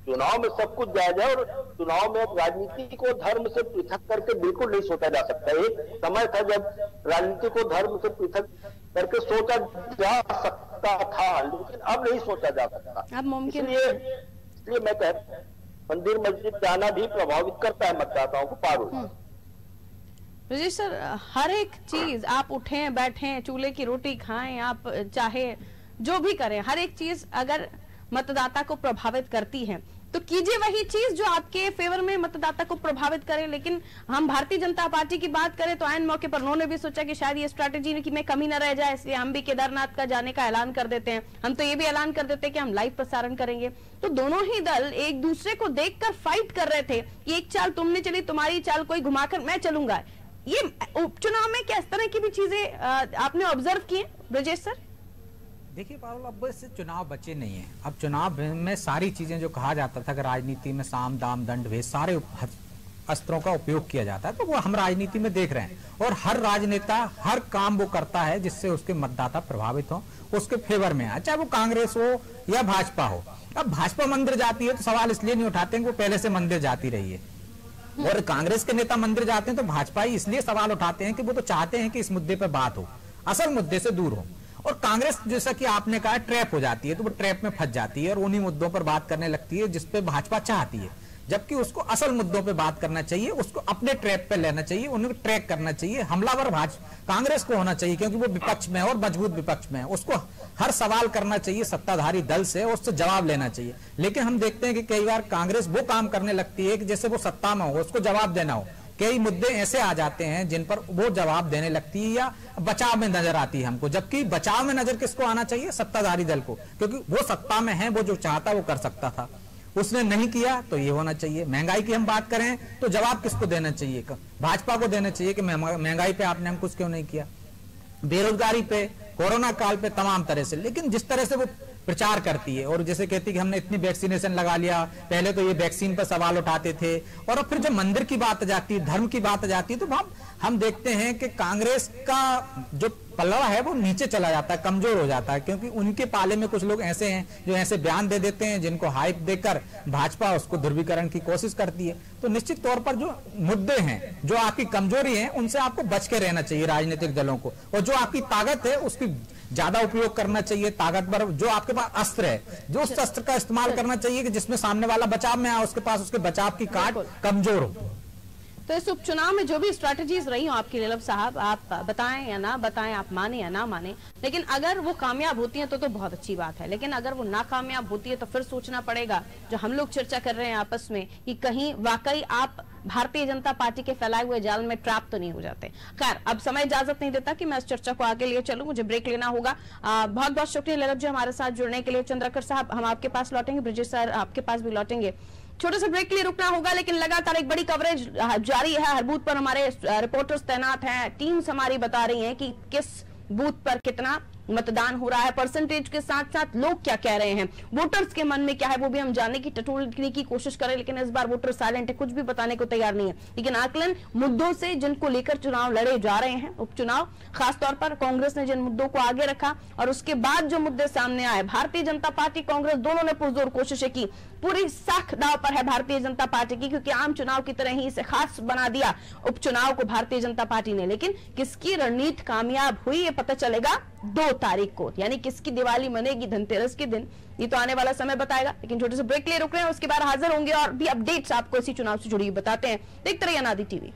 चुनाव में सब कुछ जायज है, और चुनाव में राजनीति को धर्म से पृथक करके बिल्कुल नहीं सोचा जा सकता। एक समय था जब राजनीति को धर्म से पृथक करके सोचा जा सकता था, लेकिन अब नहीं सोचा जा सकता। अब मुमकिन, इसलिए मैं कहता हूं मंदिर मस्जिद जाना भी प्रभावित करता है मतदाताओं को। पारुल ब्रजेश सर, हर एक चीज, आप उठें बैठें, चूल्हे की रोटी खाएं, आप चाहे जो भी करें, हर एक चीज अगर मतदाता को प्रभावित करती है तो कीजिए वही चीज जो आपके फेवर में मतदाता को प्रभावित करे। लेकिन हम भारतीय जनता पार्टी की बात करें तो ऐन मौके पर उन्होंने भी सोचा कि शायद ये स्ट्रैटेजी की में कमी न रह जाए, इसलिए हम भी केदारनाथ का जाने का ऐलान कर देते हैं। हम तो ये भी ऐलान कर देते हैं कि हम लाइव प्रसारण करेंगे। तो दोनों ही दल एक दूसरे को देखकर फाइट कर रहे थे कि एक चाल तुमने चली, तुम्हारी चाल कोई घुमाकर मैं चलूंगा। ये उपचुनाव में क्या इस तरह की भी चीजें आपने ऑब्जर्व की हैं ब्रजेश सर? देखिए पारुल, अब इससे चुनाव बचे नहीं है। अब चुनाव में सारी चीजें जो कहा जाता था कि राजनीति में साम दाम दंड भेद सारे अस्त्रों का उपयोग किया जाता है, तो वो हम राजनीति में देख रहे हैं। और हर राजनेता हर काम वो करता है जिससे उसके मतदाता प्रभावित हो, उसके फेवर में आए, चाहे वो कांग्रेस हो या भाजपा हो। अब भाजपा मंदिर जाती है तो सवाल इसलिए नहीं उठाते हैं कि वो पहले से मंदिर जाती रही है, और कांग्रेस के नेता मंदिर जाते हैं तो भाजपा ही इसलिए सवाल उठाते हैं कि वो तो चाहते हैं कि इस मुद्दे पर बात हो, असल मुद्दे से दूर हो। और कांग्रेस जैसा कि आपने कहा ट्रैप हो जाती है, तो वो ट्रैप में फंस जाती है और उन्हीं मुद्दों पर बात करने लगती है जिस पे भाजपा चाहती है, जबकि उसको असल मुद्दों पे बात करना चाहिए, उसको अपने ट्रैप पे लेना चाहिए, उन्हें ट्रैक करना चाहिए। हमलावर कांग्रेस को होना चाहिए क्योंकि वो विपक्ष में है और मजबूत विपक्ष में है, उसको हर सवाल करना चाहिए सत्ताधारी दल से और उससे जवाब लेना चाहिए। लेकिन हम देखते हैं कि कई बार कांग्रेस वो काम करने लगती है कि जैसे वो सत्ता में हो, उसको जवाब देना हो। कई मुद्दे ऐसे आ जाते हैं जिन पर वो जवाब देने लगती है या बचाव में नजर आती है हमको, जबकि बचाव में नजर किसको आना चाहिए? सत्ताधारी दल को, क्योंकि वो सत्ता में है, वो जो चाहता वो कर सकता था, उसने नहीं किया तो ये होना चाहिए। महंगाई की हम बात करें तो जवाब किसको देना चाहिए? भाजपा को देना चाहिए कि महंगाई पे आपने कुछ क्यों नहीं किया, बेरोजगारी पे, कोरोना काल पे, तमाम तरह से। लेकिन जिस तरह से वो प्रचार करती है और जैसे कहती है कि हमने इतनी वैक्सीनेशन लगा लिया, पहले तो ये वैक्सीन पर सवाल उठाते थे, और अब फिर जब मंदिर की बात आ जाती है, धर्म की बात आ जाती है, तो हम देखते हैं कि कांग्रेस का जो पल्ला है वो नीचे चला जाता है, कमजोर हो जाता है, क्योंकि उनके पाले में कुछ लोग ऐसे हैं जो ऐसे बयान दे देते हैं जिनको हाइप देकर भाजपा उसको ध्रुवीकरण की कोशिश करती है। तो निश्चित तौर पर जो मुद्दे हैं, जो आपकी कमजोरी है, उनसे आपको बच के रहना चाहिए राजनीतिक दलों को, और जो आपकी ताकत है उसकी ज्यादा उपयोग करना चाहिए। ताकतवर जो आपके पास अस्त्र है, जो उस अस्त्र का इस्तेमाल करना चाहिए कि जिसमें सामने वाला बचाव में आए, उसके पास उसके बचाव की काट कमजोर हो। तो इस उपचुनाव में जो भी स्ट्रैटेजीज रही हो आपकी नीलम साहब, आप बताएं या ना बताएं, आप माने या ना माने, लेकिन अगर वो कामयाब होती हैं तो बहुत अच्छी बात है। लेकिन अगर वो नाकामयाब होती है तो फिर सोचना पड़ेगा, जो हम लोग चर्चा कर रहे हैं आपस में, कि कहीं वाकई आप भारतीय जनता पार्टी के फैलाए हुए जाल में ट्रैप तो नहीं हो जाते। खैर, अब समय इजाजत नहीं देता कि मैं इस चर्चा को आगे लिए चलूं, मुझे ब्रेक लेना होगा। बहुत बहुत शुक्रिया ललित जी हमारे साथ जुड़ने के लिए। चंद्रकर साहब, हम आपके पास लौटेंगे, ब्रजेश सर आपके पास भी लौटेंगे। छोटे से ब्रेक के लिए रुकना होगा, लेकिन लगातार एक बड़ी कवरेज जारी है। हर बूथ पर हमारे रिपोर्टर्स तैनात हैं, टीम्स हमारी बता रही हैं कि किस बूथ पर कितना मतदान हो रहा है, परसेंटेज के साथ साथ लोग क्या कह रहे हैं, वोटर्स के मन में क्या है, वो भी हम जानने की टटोलने की कोशिश करें। लेकिन इस बार वोटर साइलेंट है, कुछ भी बताने को तैयार नहीं है। लेकिन आकलन मुद्दों से जिनको लेकर चुनाव लड़े जा रहे हैं, उपचुनाव खासतौर पर कांग्रेस ने जिन मुद्दों को आगे रखा और उसके बाद जो मुद्दे सामने आए, भारतीय जनता पार्टी कांग्रेस दोनों ने पुरजोर कोशिशें की। पूरी साख दाव पर है भारतीय जनता पार्टी की, क्योंकि आम चुनाव की तरह ही इसे खास बना दिया उपचुनाव को भारतीय जनता पार्टी ने। लेकिन किसकी रणनीति कामयाब हुई ये पता चलेगा 2 तारीख को, यानी किसकी दिवाली मनेगी धनतेरस के दिन, ये तो आने वाला समय बताएगा। लेकिन छोटे से ब्रेक ले रुक रहे हैं, उसके बाद हाजिर होंगे और भी अपडेट्स आपको इसी चुनाव से जुड़ी बताते हैं। देखते रहिए अनादि टीवी।